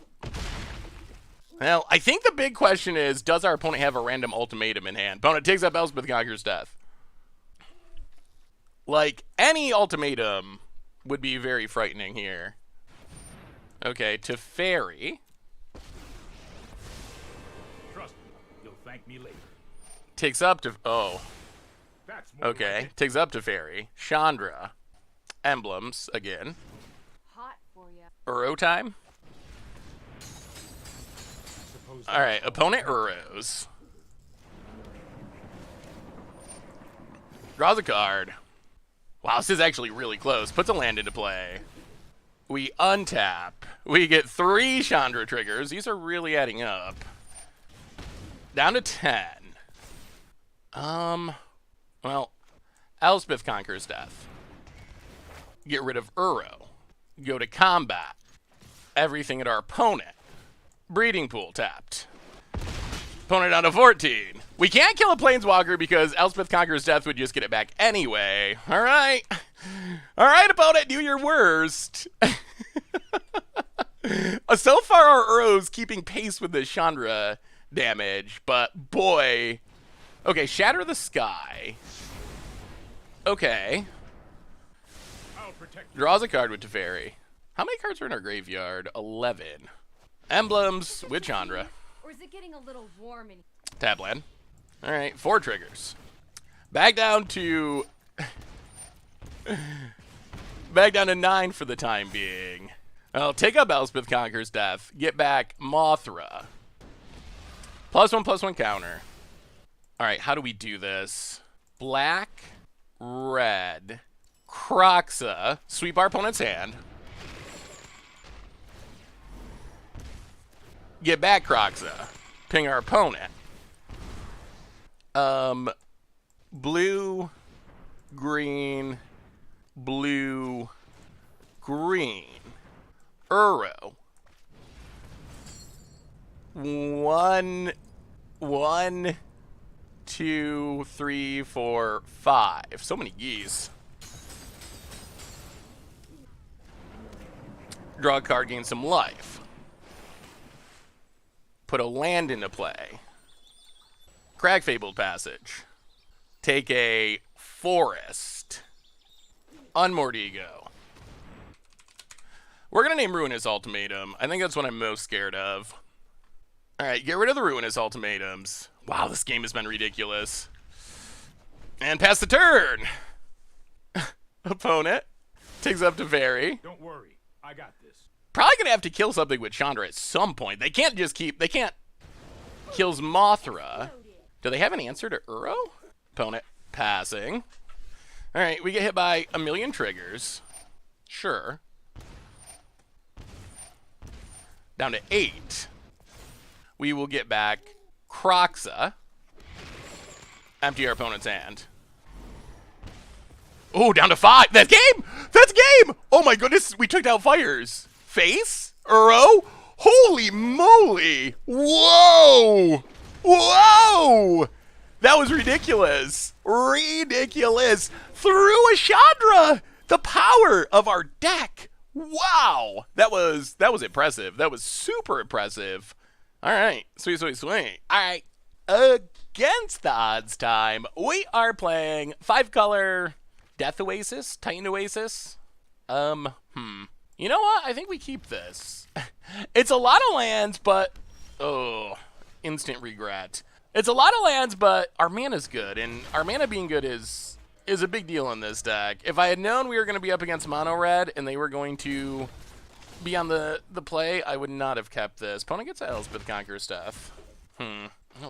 A: Well, I think the big question is, does our opponent have a random ultimatum in hand? Opponent takes up Elspeth Conquers Death. Like, any ultimatum would be very frightening here. Okay, to Fairy.
B: Trust me, you'll thank me later.
A: Takes up to... Oh.
B: That's more
A: Okay,
B: like it.
A: takes up to Fairy. Chandra. Emblems, again.
C: Hot for ya.
A: Uro time.
B: Suppose
A: Alright, opponent Uros. Draws a card. Wow, this is actually really close. Puts a land into play. We untap. We get 3 Chandra triggers. These are really adding up. Down to 10. Well, Elspeth Conquers Death. Get rid of Uro. Go to combat. Everything at our opponent. Breeding Pool tapped. Opponent down to 14. We can't kill a Planeswalker because Elspeth Conquers Death would just get it back anyway. Alright. Alright, opponent, do your worst. So far, our Uro's keeping pace with the Chandra damage, but boy. Okay, Shatter the Sky. Okay.
B: I'll protect you.
A: Draws a card with Teferi. How many cards are in our graveyard? 11. Emblems with Chandra.
C: Or is it getting a little warm in
A: Tab land. Alright, 4 triggers. Back down to... Back down to 9 for the time being. Well, take up Elspeth Conquers Death. Get back Mothra. +1/+1 counter. Alright, how do we do this? Black, red, Croxa. Sweep our opponent's hand. Get back Croxa. Ping our opponent. Blue, green, blue, green. Uro. 1, 2, 3, 4, 5. So many geese. Draw a card, gain some life. Put a land into play. Crag Fabled Passage. Take a forest. Unmordigo. We're going to name Ruinous Ultimatum. I think that's what I'm most scared of. Alright, get rid of the Ruinous Ultimatums. Wow, this game has been ridiculous. And pass the turn. Opponent takes up to Fairy.
B: Don't worry, I got this.
A: Probably going to have to kill something with Chandra at some point. They can't just keep... They can't... Kills Mothra. Do they have an answer to Uro? Opponent passing. Alright, we get hit by a million triggers. Sure. Down to 8. We will get back Croxa. Empty our opponent's hand. Oh, down to 5. That's game! That's game! Oh my goodness, we took down Fires. Face? Uro? Holy moly! Whoa! Whoa! That was ridiculous. Ridiculous. Through a Chandra! The power of our deck. Wow! That was impressive. That was super impressive. Alright. Sweet, sweet, sweet. Alright. Against the odds time, we are playing 5-color Death Oasis, Titan Oasis. You know what? I think we keep this. It's a lot of lands, but oh, instant regret. It's a lot of lands, but our mana's good, and our mana being good is a big deal in this deck. If I had known we were going to be up against mono red and they were going to be on the play, I would not have kept this. Opponent gets Elspeth Conqueror stuff.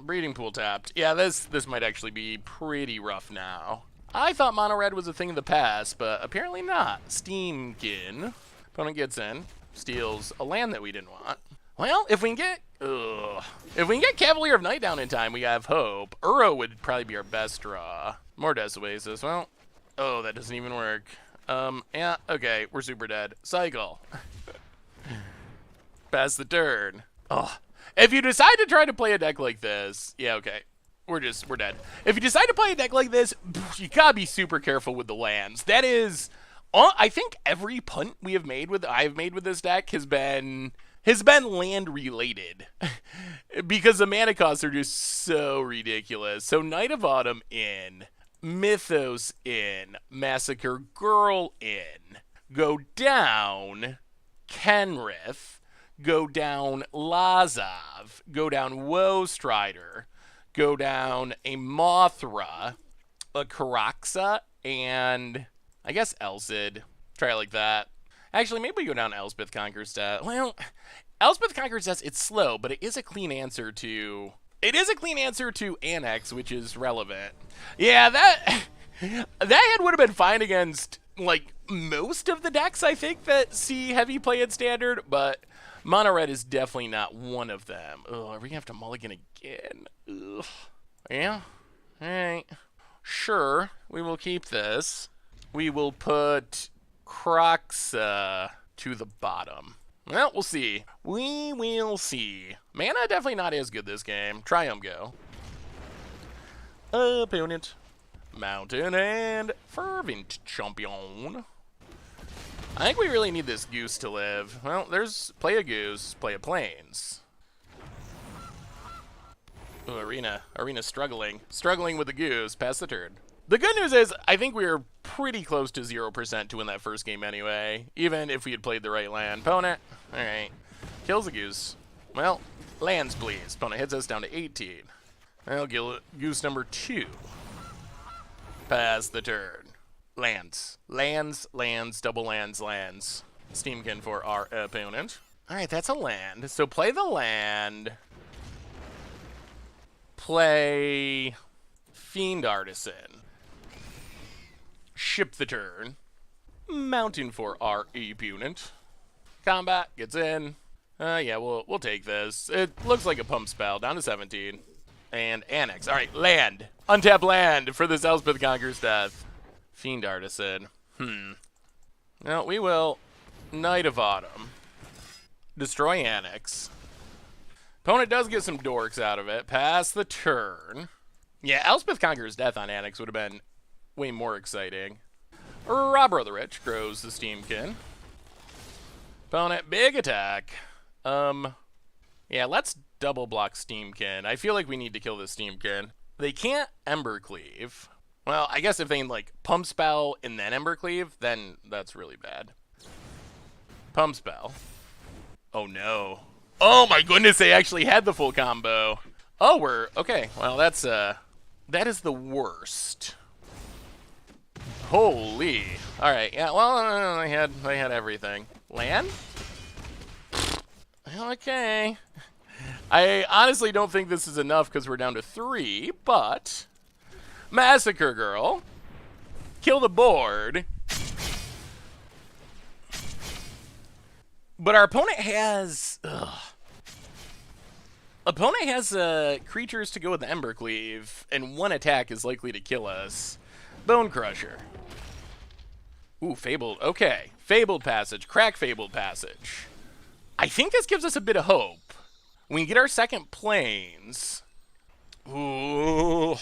A: Breeding pool tapped. Yeah, this might actually be pretty rough now. I thought mono red was a thing of the past, but apparently not. Steamkin. Opponent gets in, steals a land that we didn't want. Well, if we can get Cavalier of Night down in time, we have hope. Uro would probably be our best draw. More Death Oasis. Well, oh, that doesn't even work. Yeah, okay, we're super dead. Cycle. Pass the turn. Oh, if you decide to try to play a deck like this, yeah, okay. We're dead. If you decide to play a deck like this, you gotta be super careful with the lands. That is, I think every punt I've made with this deck has been land related, because the mana costs are just so ridiculous. So Knight of Autumn in, Mythos in, Massacre Girl in, go down Kenrith, go down Lazav, go down Woe Strider, go down a Mothra, a Karaxa, and I guess Elcid. Try it like that. Actually, maybe we go down Elspeth Conqueror's Death. Well, Elspeth Conqueror's Death, it's slow, but it is a clean answer to... It is a clean answer to Annex, which is relevant. Yeah, that hand would have been fine against, like, most of the decks, I think, that see heavy play in Standard, but mono red is definitely not one of them. Ugh, are we gonna have to mulligan again? Ugh. Yeah? Alright. Sure, we will keep this. We will put Kroxa to the bottom. Well, we'll see. We will see. Mana definitely not as good this game. Triumph go. Opponent. Mountain and Fervent Champion. I think we really need this Goose to live. Well, there's play a Goose, play a Plains. Ooh, Arena struggling with the Goose. Pass the turn. The good news is, I think we were pretty close to 0% to win that first game anyway, even if we had played the right land. Opponent, alright, kills the Goose. Well, lands please. Opponent hits us down to 18. Well, Goose number 2. Pass the turn. Lands, double lands. Steamkin for our opponent. Alright, that's a land. So play the land. Play Fiend Artisan. Ship the turn. Mountain for our opponent. Combat gets in. Yeah, we'll take this. It looks like a pump spell. Down to 17. And Annex. Alright, land. Untap land for this Elspeth Conqueror's Death. Fiend Artisan. Now we will Knight of Autumn. Destroy Annex. Opponent does get some dorks out of it. Pass the turn. Yeah, Elspeth Conqueror's Death on Annex would have been way more exciting. Robber of the Rich grows the Steamkin. Opponent, big attack. Yeah, let's double block Steamkin. I feel like we need to kill this Steamkin. They can't Embercleave. Well, I guess if they, like, Pump Spell and then Embercleave, then that's really bad. Pump Spell. Oh, no. Oh, my goodness, they actually had the full combo. Oh, we're... Okay, well, that's, that is the worst. Holy. Alright, yeah, well, they had everything. Land? Okay. I honestly don't think this is enough because we're down to 3, but... Massacre Girl. Kill the board. But our opponent has... Opponent has creatures to go with the Embercleave, and one attack is likely to kill us. Bone Crusher. Ooh, Fabled. Okay. Fabled Passage. Crack Fabled Passage. I think this gives us a bit of hope. We can get our second planes. Ooh.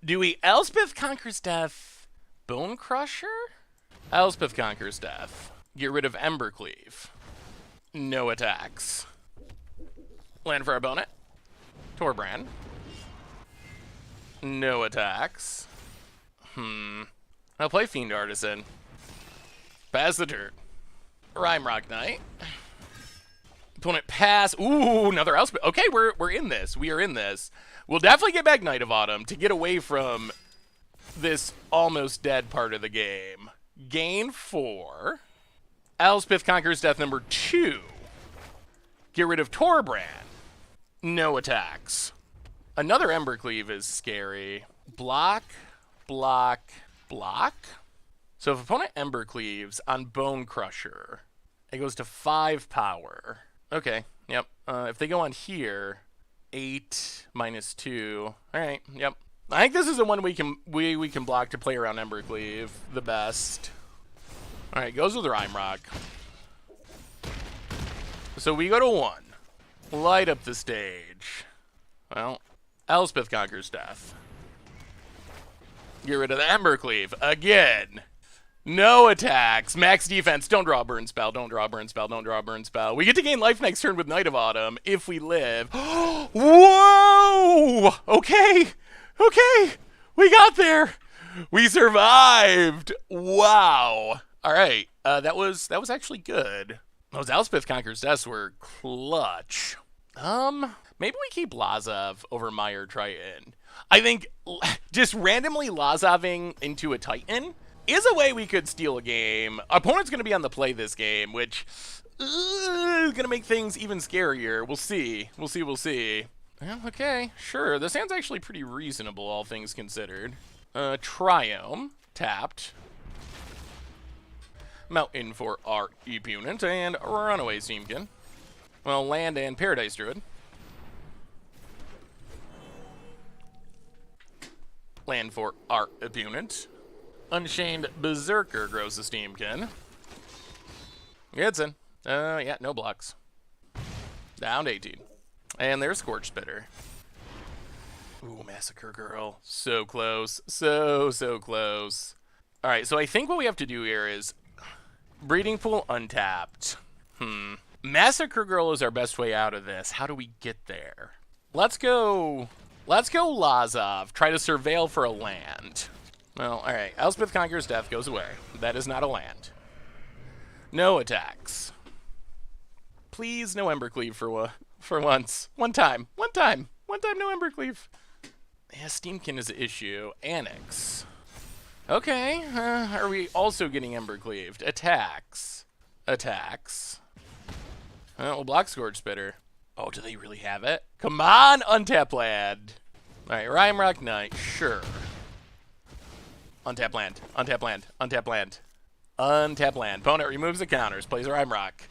A: Do we Elspeth Conquers Death, Bone Crusher? Elspeth Conquers Death. Get rid of Embercleave. No attacks. Land for our opponent. Torbrand. No attacks. I'll play Fiend Artisan. Pass the turn. Rhyme Rock Knight. Opponent pass. Ooh, another Elspeth. Okay, we're in this. We are in this. We'll definitely get back Knight of Autumn to get away from this almost dead part of the game. Gain 4. Elspeth Conquers Death number 2. Get rid of Torbrand. No attacks. Another Embercleave is scary. Block, block, block. So if opponent Embercleaves on Bone Crusher, it goes to 5 power. Okay, yep. If they go on here, 8 minus 2. All right, yep. I think this is the one we can block to play around Embercleave the best. All right, goes with Rhyme Rock. So we go to 1. Light up the stage. Well, Elspeth Conquers Death. Get rid of the Embercleave again. No attacks. Max defense. Don't draw a burn spell. Don't draw a burn spell. Don't draw a burn spell. We get to gain life next turn with Knight of Autumn if we live. Whoa! Okay. Okay. We got there. We survived. Wow. All right. That was actually good. Those Elspeth Conquers Deaths were clutch. Maybe we keep Lazov over Meyer Triton. I think just randomly Lazoving into a Titan is a way we could steal a game. Our opponent's going to be on the play this game, which is going to make things even scarier. We'll see. We'll see. We'll see. Well, okay, sure. This hand's actually pretty reasonable, all things considered. Triome, tapped. Mountain for our opponent, and Runaway Steamkin. Well, land and Paradise Druid. Land for our opponent. Unchained Berserker grows the Steamkin. It's in. Yeah, no blocks. Down to 18. And there's Scorch Spitter. Ooh, Massacre Girl. So close. So close. Alright, so I think what we have to do here is Breeding Pool untapped. Massacre Girl is our best way out of this. How do we get there? Let's go Lazov. Try to surveil for a land. Well, alright. Elspeth Conquers Death goes away. That is not a land. No attacks. Please, no Embercleave for once. One time, no Embercleave. Yeah, Steamkin is an issue. Annex. Okay, are we also getting Embercleaved? Attacks. Attacks. We'll block Scourge Spitter. Oh, do they really have it? Come on, untap land. Alright, Rhyme Rock Knight, sure. Untap land, untap land, untap land. Untap land. Opponent removes the counters, plays a Rhyme Rock.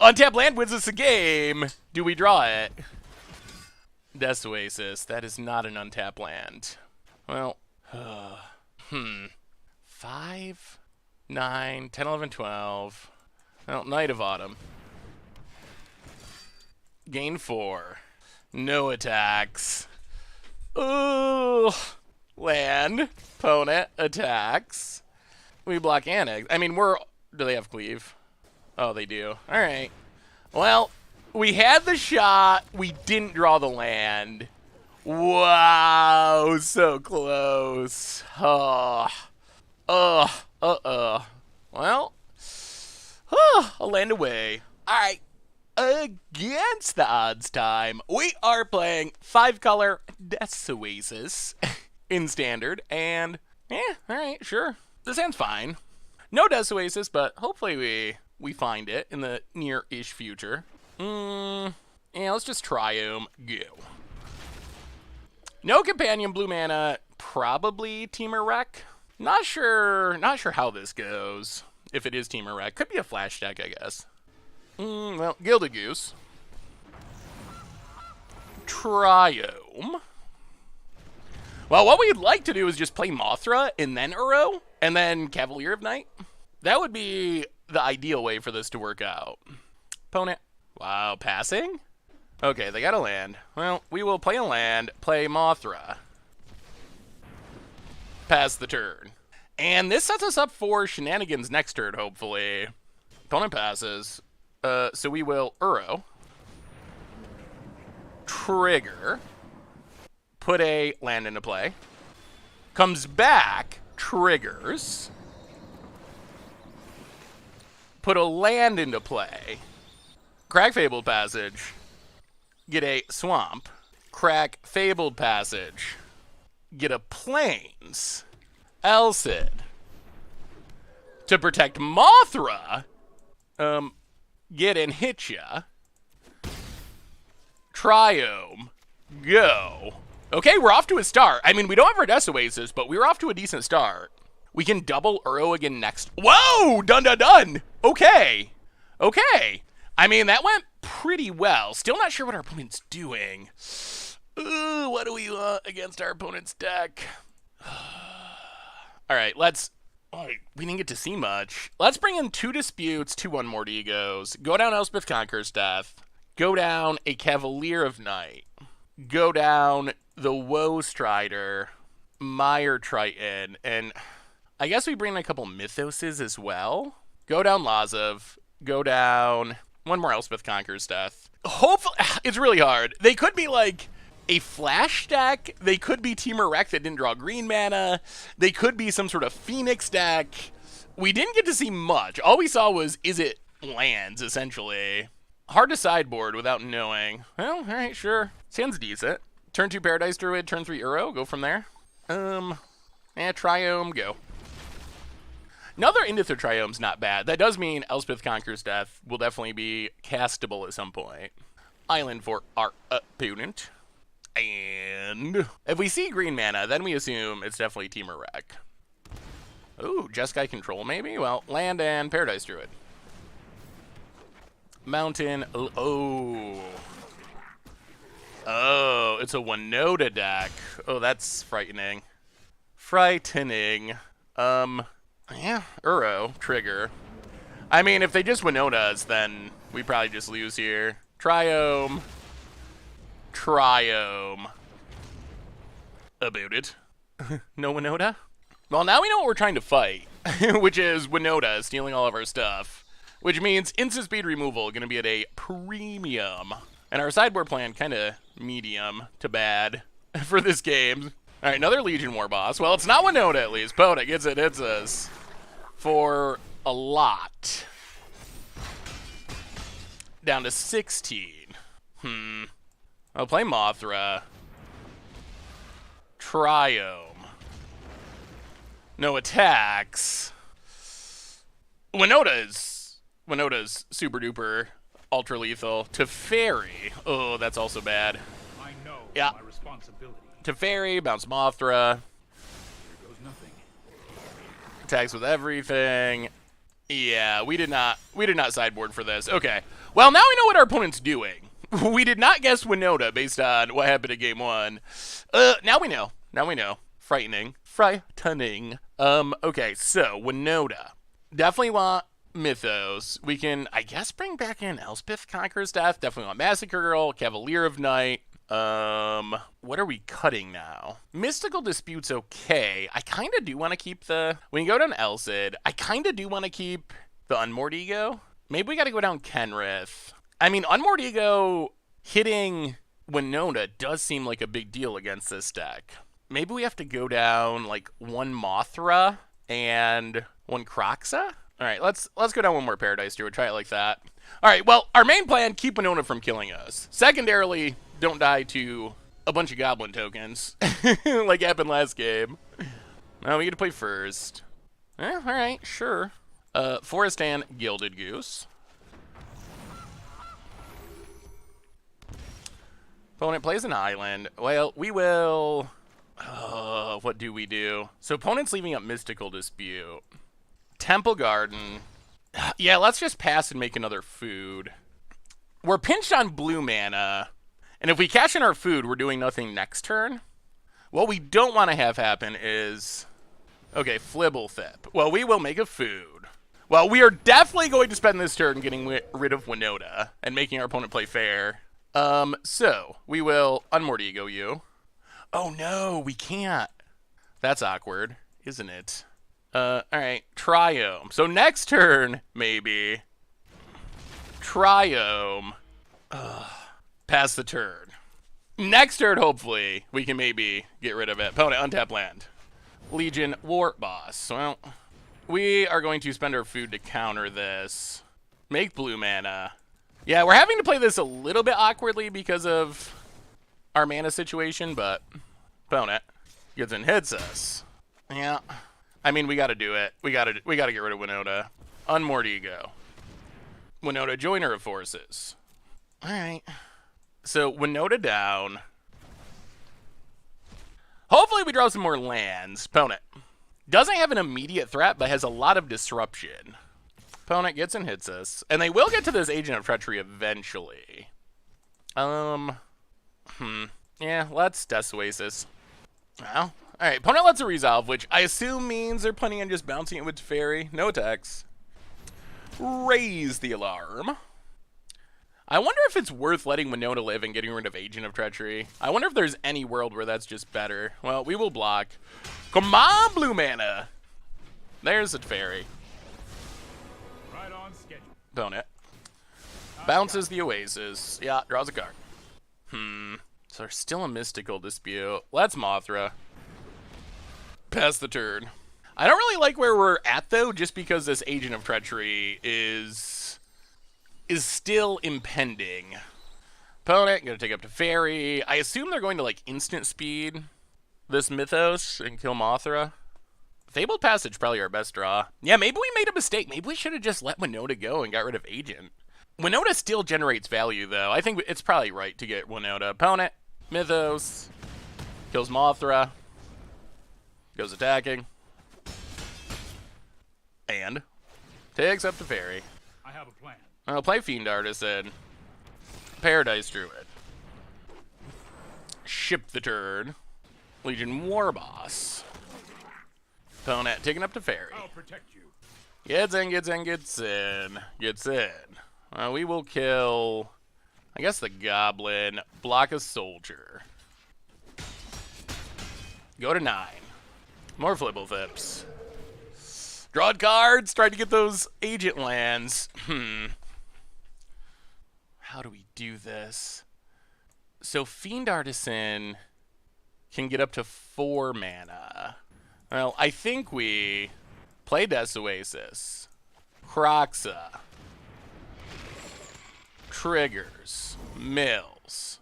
A: Untap land wins us a game. Do we draw it? Death Oasis. That is not an untap land. Well, 5, 9, 10, 11, 12. Well, Knight of Autumn. Gain 4. No attacks. Ooh. Land. Opponent attacks. We block Annex. I mean, do they have Cleave? Oh, they do. Alright. Well, we had the shot. We didn't draw the land. Wow. So close. Oh. Well. A land away. Alright. Against the odds time, we are playing 5-color Death Oasis in Standard, and alright, sure. This hand's fine. No Death Oasis, but hopefully we find it in the near-ish future. Yeah, let's just Triome. Go. No Companion Blue Mana, probably Teamer Wreck. Not sure how this goes. If it is Teamer Wreck, could be a flash deck, I guess. Well, Gilded Goose. Triome. Well, what we'd like to do is just play Mothra and then Uro, and then Cavalier of Night. That would be the ideal way for this to work out. Opponent. Wow, passing? Okay, they got a land. Well, we will play a land, play Mothra. Pass the turn. And this sets us up for shenanigans next turn, hopefully. Opponent passes. So we will Uro. Trigger. Put a land into play. Comes back. Triggers. Put a land into play. Crack Fabled Passage. Get a Swamp. Crack Fabled Passage. Get a Plains. Elcid. To protect Mothra, get and hit ya. Triome. Go. Okay, we're off to a start. I mean, we don't have our Death Oasis, but we're off to a decent start. We can double Uro again next. Whoa! Dun dun dun! Okay. Okay. I mean, that went pretty well. Still not sure what our opponent's doing. Ooh, what do we want against our opponent's deck? All right, let's... Oh, we didn't get to see much. Let's bring in 2 Disputes, 2 Unmoored Egos. Go down Elspeth Conquers Death. Go down a Cavalier of Night. Go down the Woe Strider. Mire Triton. And I guess we bring in a couple Mythoses as well. Go down Lazav. Go down... 1 more Elspeth Conquers Death. Hopefully... It's really hard. They could be like... a flash deck. They could be Temur Rec that didn't draw green mana. They could be some sort of Phoenix deck. We didn't get to see much. All we saw was, is it lands, essentially. Hard to sideboard without knowing. Well, all right, sure. Sounds decent. Turn 2 Paradise Druid, turn 3 Uro. Go from there. Triome, go. Another Indither Triome's not bad. That does mean Elspeth Conquers Death will definitely be castable at some point. Island for our opponent. And if we see green mana, then we assume it's definitely Temur Rec. Ooh, Jeskai Control maybe? Well, land and Paradise Druid. Mountain. Oh. Oh, it's a Winota deck. Oh, that's frightening. Frightening. Yeah, Uro, trigger. I mean, if they just Winotas, then we probably just lose here. Triome. Triome. About it. No Winota? Well, now we know what we're trying to fight, which is Winota stealing all of our stuff, which means instant speed removal going to be at a premium. And our sideboard plan kind of medium to bad for this game. All right, another Legion War boss. Well, it's not Winota at least. Pona gets it, hits us for a lot. Down to 16. I'll play Mothra. Triome. No attacks. Winota's super duper ultra lethal. Teferi. Oh, that's also bad.
B: I know
A: Yeah.
B: my responsibility.
A: Teferi, bounce Mothra.
B: Here goes nothing.
A: Attacks with everything. Yeah, we did not sideboard for this. Okay. Well, now we know what our opponent's doing. We did not guess Winota based on what happened in game 1. Now we know. Now we know. Frightening. Frightening. Okay, so Winota. Definitely want Mythos. We can, I guess, bring back in Elspeth Conquers Death. Definitely want Massacre Girl, Cavalier of Night. What are we cutting now? Mystical Dispute's okay. I kind of do want to keep the... When you go down Elcid, I kind of do want to keep the Unmoored Ego. Maybe we got to go down Kenrith. I mean, Unmoored Ego hitting Winota does seem like a big deal against this deck. Maybe we have to go down, like, 1 Mothra and 1 Kroxa? All right, let's go down 1 more Paradise Druid. Try it like that. All right, well, our main plan, keep Winota from killing us. Secondarily, don't die to a bunch of Goblin tokens, like happened last game. Now we get to play first. All right, sure. Forest and Gilded Goose. Opponent plays an island. Well, we will... what do we do? So opponent's leaving up Mystical Dispute. Temple Garden. Yeah, let's just pass and make another food. We're pinched on blue mana. And if we cash in our food, we're doing nothing next turn. What we don't want to have happen is... Okay, Flibblethip. Well, we will make a food. Well, we are definitely going to spend this turn getting rid of Winota and making our opponent play fair. So we will Unmortigo you. Oh no, we can't. That's awkward, isn't it? Alright, Triome. So next turn, maybe. Triome. Pass the turn. Next turn, hopefully, we can maybe get rid of it. Opponent, untap land. Legion, War Boss. Well, we are going to spend our food to counter this. Make blue mana. Yeah, we're having to play this a little bit awkwardly because of our mana situation, but opponent gets and hits us. Yeah. I mean, we gotta do it. We gotta get rid of Winota. Unmortigo. Winota, Joiner of Forces. Alright. So, Winota down. Hopefully we draw some more lands. Opponent doesn't have an immediate threat, but has a lot of disruption. Opponent gets and hits us. And they will get to this Agent of Treachery eventually. Yeah, let's Death Oasis. Well, alright, opponent lets it resolve, which I assume means they're planning on just bouncing it with Fairy. No attacks. Raise the alarm. I wonder if it's worth letting Winota live and getting rid of Agent of Treachery. I wonder if there's any world where that's just better. Well, we will block. Come on, blue mana. There's a Fairy.
B: Right on schedule.
A: Opponent bounces the Oasis. Yeah, draws a card. So there's still a mystical dispute. Let's Mothra. Pass the turn. I don't really like where we're at, though, just because this Agent of Treachery is still impending. Opponent gonna take up to Fairy. I assume they're going to, like, instant speed this Mythos and kill Mothra. Fabled Passage, probably our best draw. Yeah, maybe we made a mistake. Maybe we should have just let Winota go and got rid of Agent. Winota still generates value, though. I think it's probably right to get Winota. Opponent, Mythos, kills Mothra, goes attacking, and takes up to Fairy.
B: I have a plan.
A: I'll play Fiend Artisan, Paradise Druid, ship the turn, Legion War Boss. Opponent taking up to Fairy.
B: I'll protect you.
A: Gets in. We will kill, I guess, the Goblin. Block a Soldier. Go to 9. More Flibble Fips. Draw cards. Try to get those agent lands. How do we do this? So Fiend Artisan can get up to 4 mana. Well, I think we play Death Oasis. Croxa. Triggers. Mills.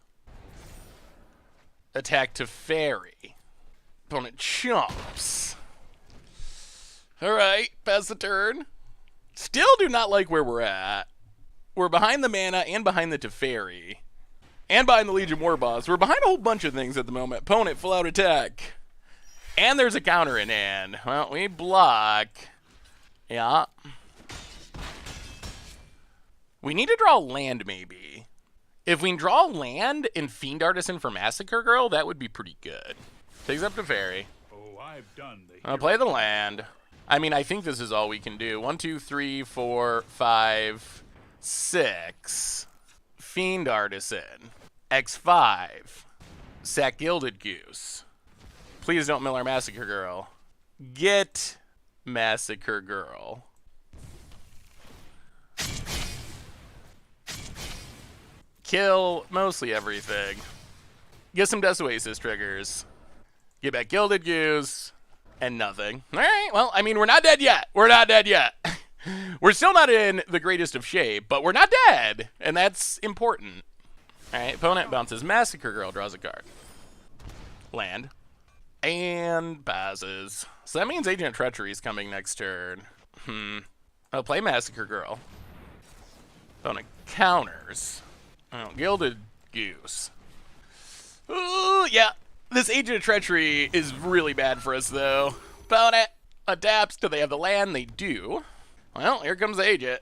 A: Attack to Fairy. Opponent chumps. Alright, pass the turn. Still do not like where we're at. We're behind the mana and behind the Teferi. And behind the Legion War Boss. We're behind a whole bunch of things at the moment. Opponent, full out attack. And there's a counter in hand. Well, we block. Yeah. We need to draw land, maybe. If we draw land in Fiend Artisan for Massacre Girl, that would be pretty good. Takes up to Fairy.
B: Oh, I've done the
A: I'll play the land. I mean, I think this is all we can do. 1, 2, 3, 4, 5, 6. Fiend Artisan. X5. Sack Gilded Goose. Please don't mill our Massacre Girl. Get Massacre Girl. Kill mostly everything. Get some Death Oasis triggers. Get back Gilded Goose. And nothing. Alright, well, I mean, we're not dead yet. We're not dead yet. We're still not in the greatest of shape, but we're not dead. And that's important. Alright, opponent bounces Massacre Girl, draws a card. Land. And passes. So that means Agent of Treachery is coming next turn. I'll play Massacre Girl. Opponent counters. Oh, Gilded Goose. Ooh, yeah. This Agent of Treachery is really bad for us, though. Opponent adapts. Do they have the land? They do. Well, here comes the Agent.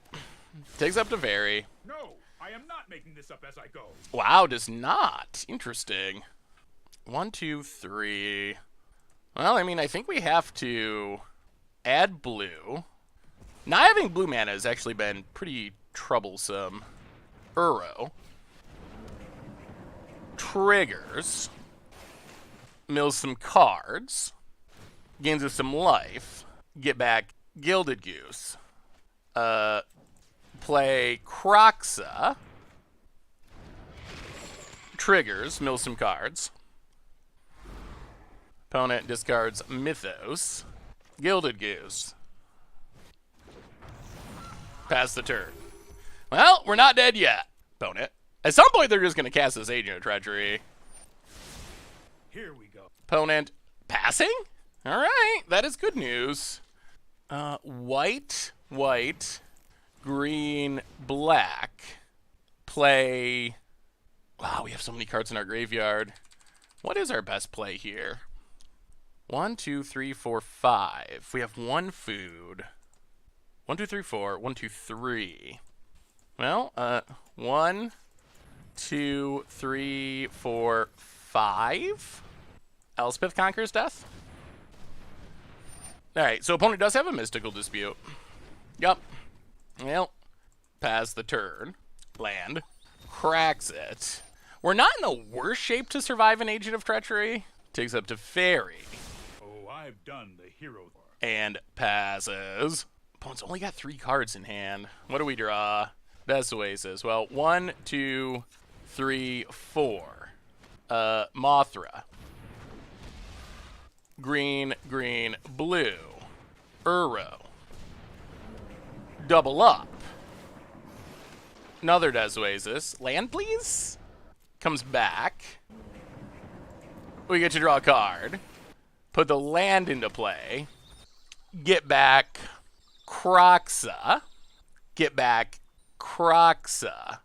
A: Takes up to Fairy.
B: No, I am not making this up as I go.
A: Wow, does not. Interesting. 1, 2, 3. Well, I mean, I think we have to add blue. Not having blue mana has actually been pretty troublesome. Uro. Triggers. Mills some cards. Gains us some life. Get back Gilded Goose. Play Croxa. Triggers. Mills some cards. Opponent discards Mythos. Gilded Goose. Pass the turn. Well, we're not dead yet, opponent. At some point, they're just going to cast this Agent of Treachery.
B: Here we go.
A: Opponent passing? All right, that is good news. White, green, black. Play... Wow, we have so many cards in our graveyard. What is our best play here? 1, 2, 3, 4, 5. We have one food. 1, 2, 3, 4. 1, 2, 3. Well, 1, 2, 3, 4, 5. Elspeth conquers death. Alright, so opponent does have a mystical dispute. Yup. Well, pass the turn. Land. Cracks it. We're not in the worst shape to survive an Agent of Treachery. Takes up to Fairy.
B: Oh, I've done the hero part.
A: And passes. Opponent's only got 3 cards in hand. What do we draw? Best Oasis. Well, 1, 2, 3, 4. Mothra. Green, green, blue. Uro. Double up. Another Des Oasis. Land, please? Comes back. We get to draw a card. Put the land into play. Get back Croxa. Get back Croxa.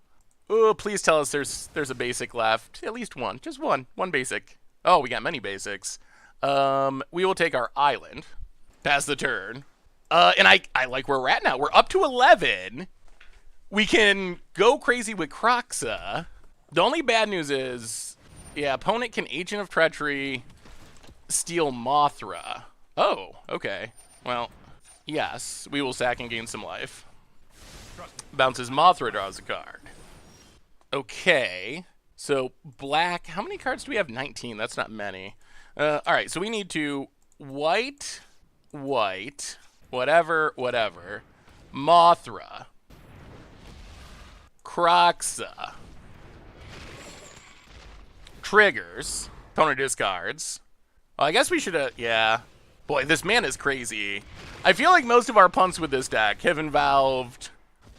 A: Oh, please tell us there's a basic left. At least one. Just one. One basic. Oh, we got many basics. We will take our island. Pass the turn. And I like where we're at now. We're up to 11. We can go crazy with Croxa. The only bad news is, yeah, opponent can Agent of Treachery steal Mothra. Oh, okay. Well, yes, we will sack and gain some life. Bounces Mothra, draws a card. Okay, so black, how many cards do we have? 19, that's not many. All right, so we need to white, whatever, Mothra, Croxa, triggers, opponent discards. Well, I guess we should have, yeah. Boy, this man is crazy. I feel like most of our punts with this deck have involved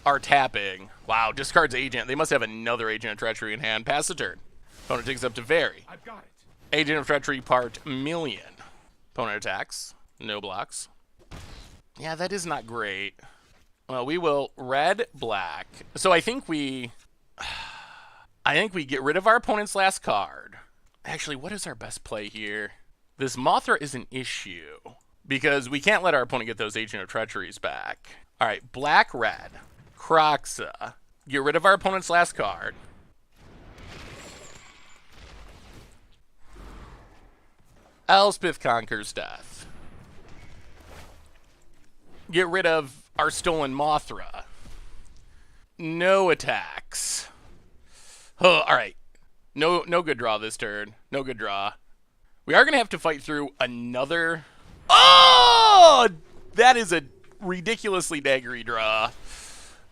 A: our tapping. Wow, discards Agent. They must have another Agent of Treachery in hand. Pass the turn. Opponent takes up to Fairy.
B: I've got it.
A: Agent of Treachery part million. Opponent attacks. No blocks. Yeah, that is not great. Well, we will red, black. So I think we get rid of our opponent's last card. Actually, what is our best play here? This Mothra is an issue because we can't let our opponent get those Agent of Treacheries back. All right, black, red, Croxa. Get rid of our opponent's last card. Elspeth conquers death. Get rid of our stolen Mothra. No attacks. Oh, all right. No good draw this turn. No good draw. We are going to have to fight through another... Oh! That is a ridiculously daggery draw.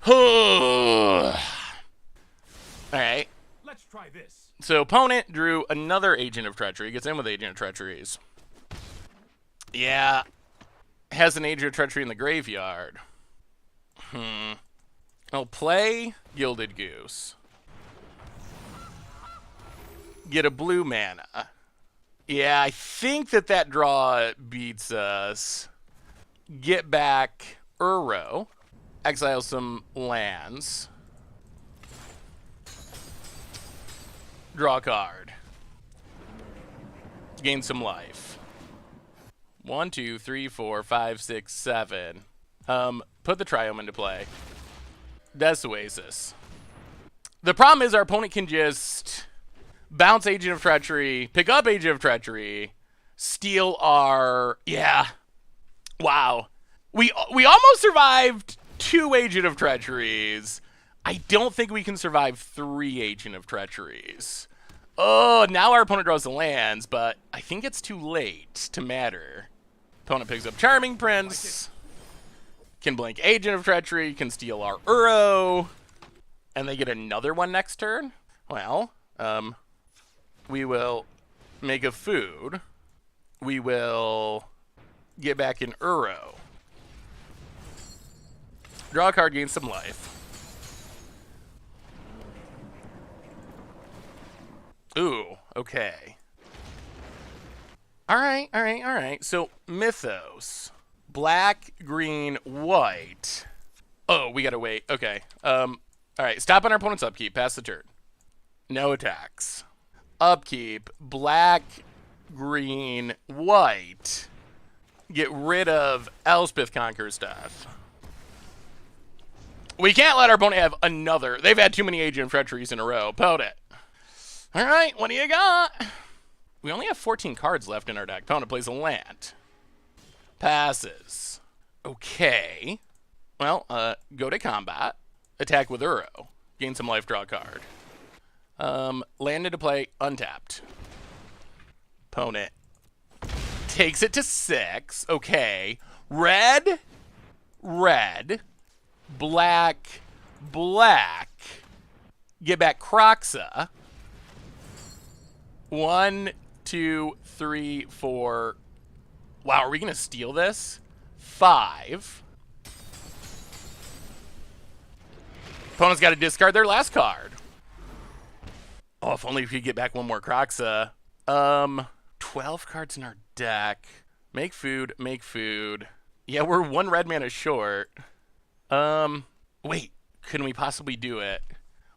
A: All right.
B: Let's try this.
A: So opponent drew another Agent of Treachery. Gets in with Agent of Treacheries. Yeah. Has an Agent of Treachery in the graveyard. I'll play Gilded Goose. Get a blue mana. Yeah, I think that draw beats us. Get back Uro. Exile some lands. Draw a card. Gain some life. 1, 2, 3, 4, 5, 6, 7. Put the Triome into play. Des Oasis. The problem is our opponent can just bounce Agent of Treachery, pick up Agent of Treachery, steal our... Yeah. Wow. We almost survived 2 Agent of Treacheries. I don't think we can survive 3 Agent of Treacheries. Oh, now our opponent draws the lands, but I think it's too late to matter. Opponent picks up Charming Prince. Can blink Agent of Treachery, can steal our Uro. And they get another one next turn? Well, we will make a food. We will get back an Uro. Draw a card, gain some life. Ooh, okay. Alright. So, Mythos. Black, green, white. Oh, we gotta wait. Okay. Alright, stop on our opponent's upkeep. Pass the turn. No attacks. Upkeep. Black, green, white. Get rid of Elspeth Conqueror stuff. We can't let our opponent have another. They've had too many Agent of Treacheries in a row. Opponent. Alright, what do you got? We only have 14 cards left in our deck. Opponent plays a land. Passes. Okay. Well, go to combat. Attack with Uro. Gain some life, draw a card. Land into play, untapped. Opponent takes it to 6. Okay. Red. Black. Get back Kroxa. 1, 2, 3, 4. Wow, are we going to steal this? 5. Opponent's got to discard their last card. Oh, if only we could get back one more Kroxa. 12 cards in our deck. Make food. Yeah, we're 1 red mana short. Wait, can we possibly do it?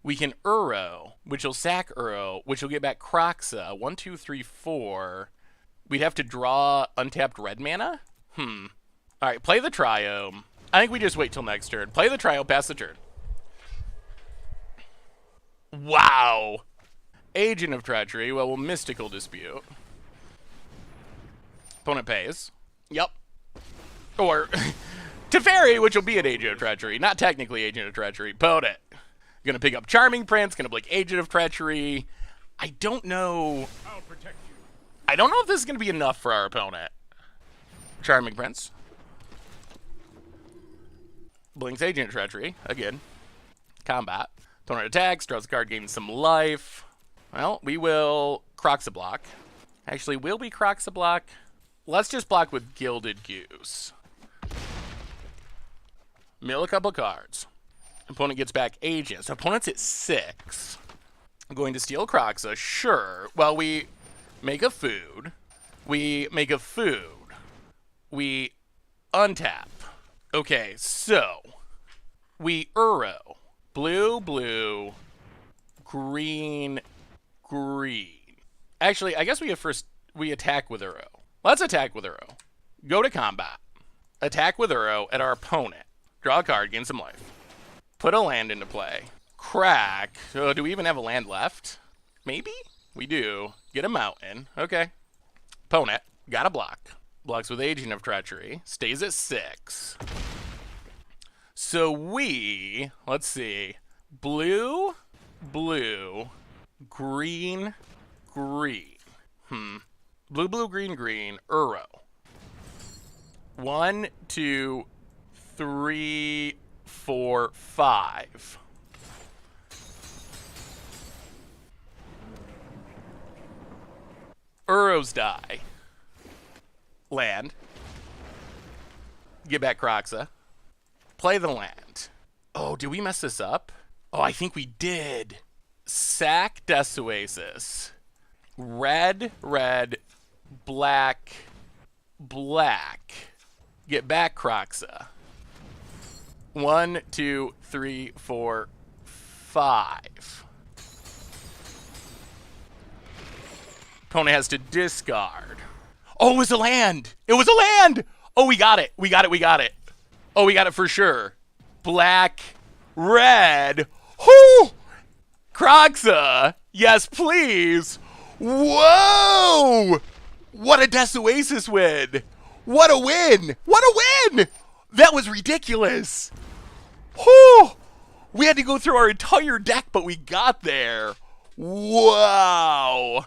A: We can Uro, which will sack Uro, which will get back Kroxa. 1, 2, 3, 4. We'd have to draw untapped red mana? Alright, play the Trio. I think we just wait till next turn. Play the Trio, pass the turn. Wow. Agent of Treachery. Well, we'll Mystical Dispute. Opponent pays. Yep. Or Teferi, which will be an Agent of Treachery. Not technically Agent of Treachery. Opponent. Gonna pick up Charming Prince. Gonna blink Agent of Treachery. I don't know.
B: I'll protect you.
A: I don't know if this is gonna be enough for our opponent. Charming Prince. Blinks Agent of Treachery. Again. Combat. Opponent attacks. Draws a card, gains some life. Well, we will Kroxa block. Actually, will we Kroxa block? Let's just block with Gilded Goose. Mill a couple cards. Opponent gets back Agent. So opponent's at 6. I'm going to steal Kroxa. Sure. Well, we make a food. We untap. Okay, so we Uro. Blue, green. Actually, I guess we attack with Uro. Let's attack with Uro. Go to combat. Attack with Uro at our opponent. Draw a card, gain some life. Put a land into play. Crack. Oh, do we even have a land left? Maybe? We do. Get a mountain. Okay. Opponent. Got a block. Blocks with Agent of Treachery. Stays at 6. So we, let's see. Blue, green. Blue, green, Uro. 1, 2, 3, 4, 5. Uros die. Land. Get back Kroxa. Play the land. Oh, did we mess this up? Oh, I think we did. Sack Oasis. Red, black. Get back Kroxa. 1, 2, 3, 4, 5. Opponent has to discard. Oh, it was a land. Oh, we got it. Oh, we got it for sure. Black, red. Whoo! Kroxa. Yes, please. Whoa! What a Oasis win. What a win. That was ridiculous. Whew. We had to go through our entire deck, but we got there. Wow.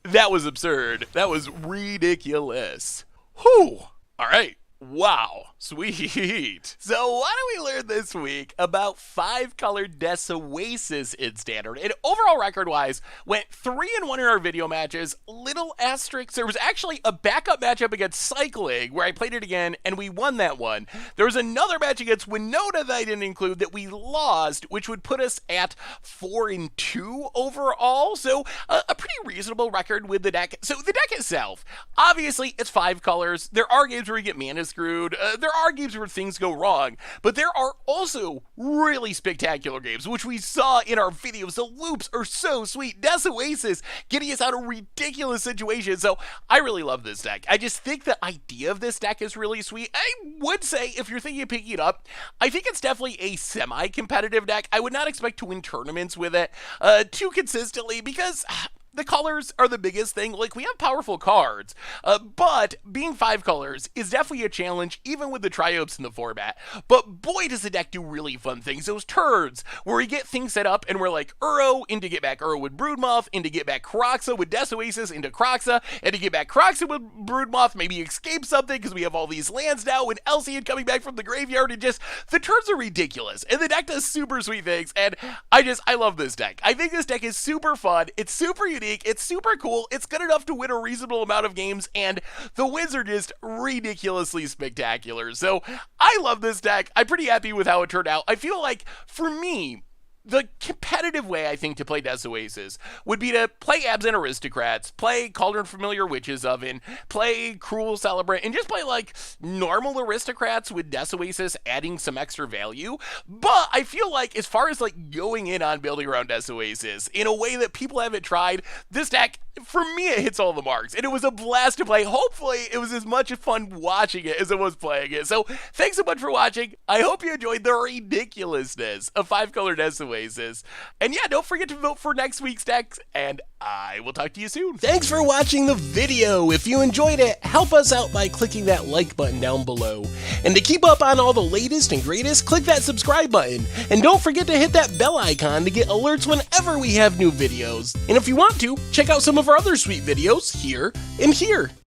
A: That was absurd. That was ridiculous. Whew. All right. Wow. Sweet. So what do we learn this week about 5-color Oasis in Standard? And overall record-wise, went 3-1 in our video matches. Little asterisks. There was actually a backup matchup against Cycling where I played it again and we won that one. There was another match against Winota that I didn't include that we lost, which would put us at 4-2 overall. So a pretty reasonable record with the deck. So the deck itself, obviously it's 5 colors. There are games where we get mana screwed. There are games where things go wrong, but there are also really spectacular games, which we saw in our videos. The loops are so sweet. Oasis getting us out of ridiculous situations. So I really love this deck. I just think the idea of this deck is really sweet. I would say if you're thinking of picking it up, I think it's definitely a semi-competitive deck. I would not expect to win tournaments with it too consistently because the colors are the biggest thing. Like, we have powerful cards, but being 5 colors is definitely a challenge, even with the triopes in the format. But boy, does the deck do really fun things. Those turns where we get things set up and we're like Uro into get back Uro with Broodmoth, into get back Kroxa with Oasis into Kroxa, and to get back Kroxa with Broodmoth, maybe escape something because we have all these lands now, with Elcian coming back from the graveyard, and just, the turns are ridiculous. And the deck does super sweet things, and I love this deck. I think this deck is super fun. It's super unique. It's super cool. It's good enough to win a reasonable amount of games, and the wins are just ridiculously spectacular. So I love this deck. I'm pretty happy with how it turned out. I feel like, for me, the competitive way, I think, to play Oasis would be to play Absent Aristocrats, play Cauldron Familiar Witch's Oven, play Cruel Celebrant, and just play, like, normal Aristocrats with Oasis adding some extra value. But I feel like, as far as, like, going in on building around Oasis in a way that people haven't tried, this deck, for me, it hits all the marks. And it was a blast to play. Hopefully, it was as much fun watching it as it was playing it. So, thanks so much for watching. I hope you enjoyed the ridiculousness of 5-color Oasis. And yeah, don't forget to vote for next week's decks, and I will talk to you soon. Thanks for watching the video. If you enjoyed it, help us out by clicking that like button down below. And to keep up on all the latest and greatest, click that subscribe button. And don't forget to hit that bell icon to get alerts whenever we have new videos. And if you want to, check out some of our other sweet videos here and here.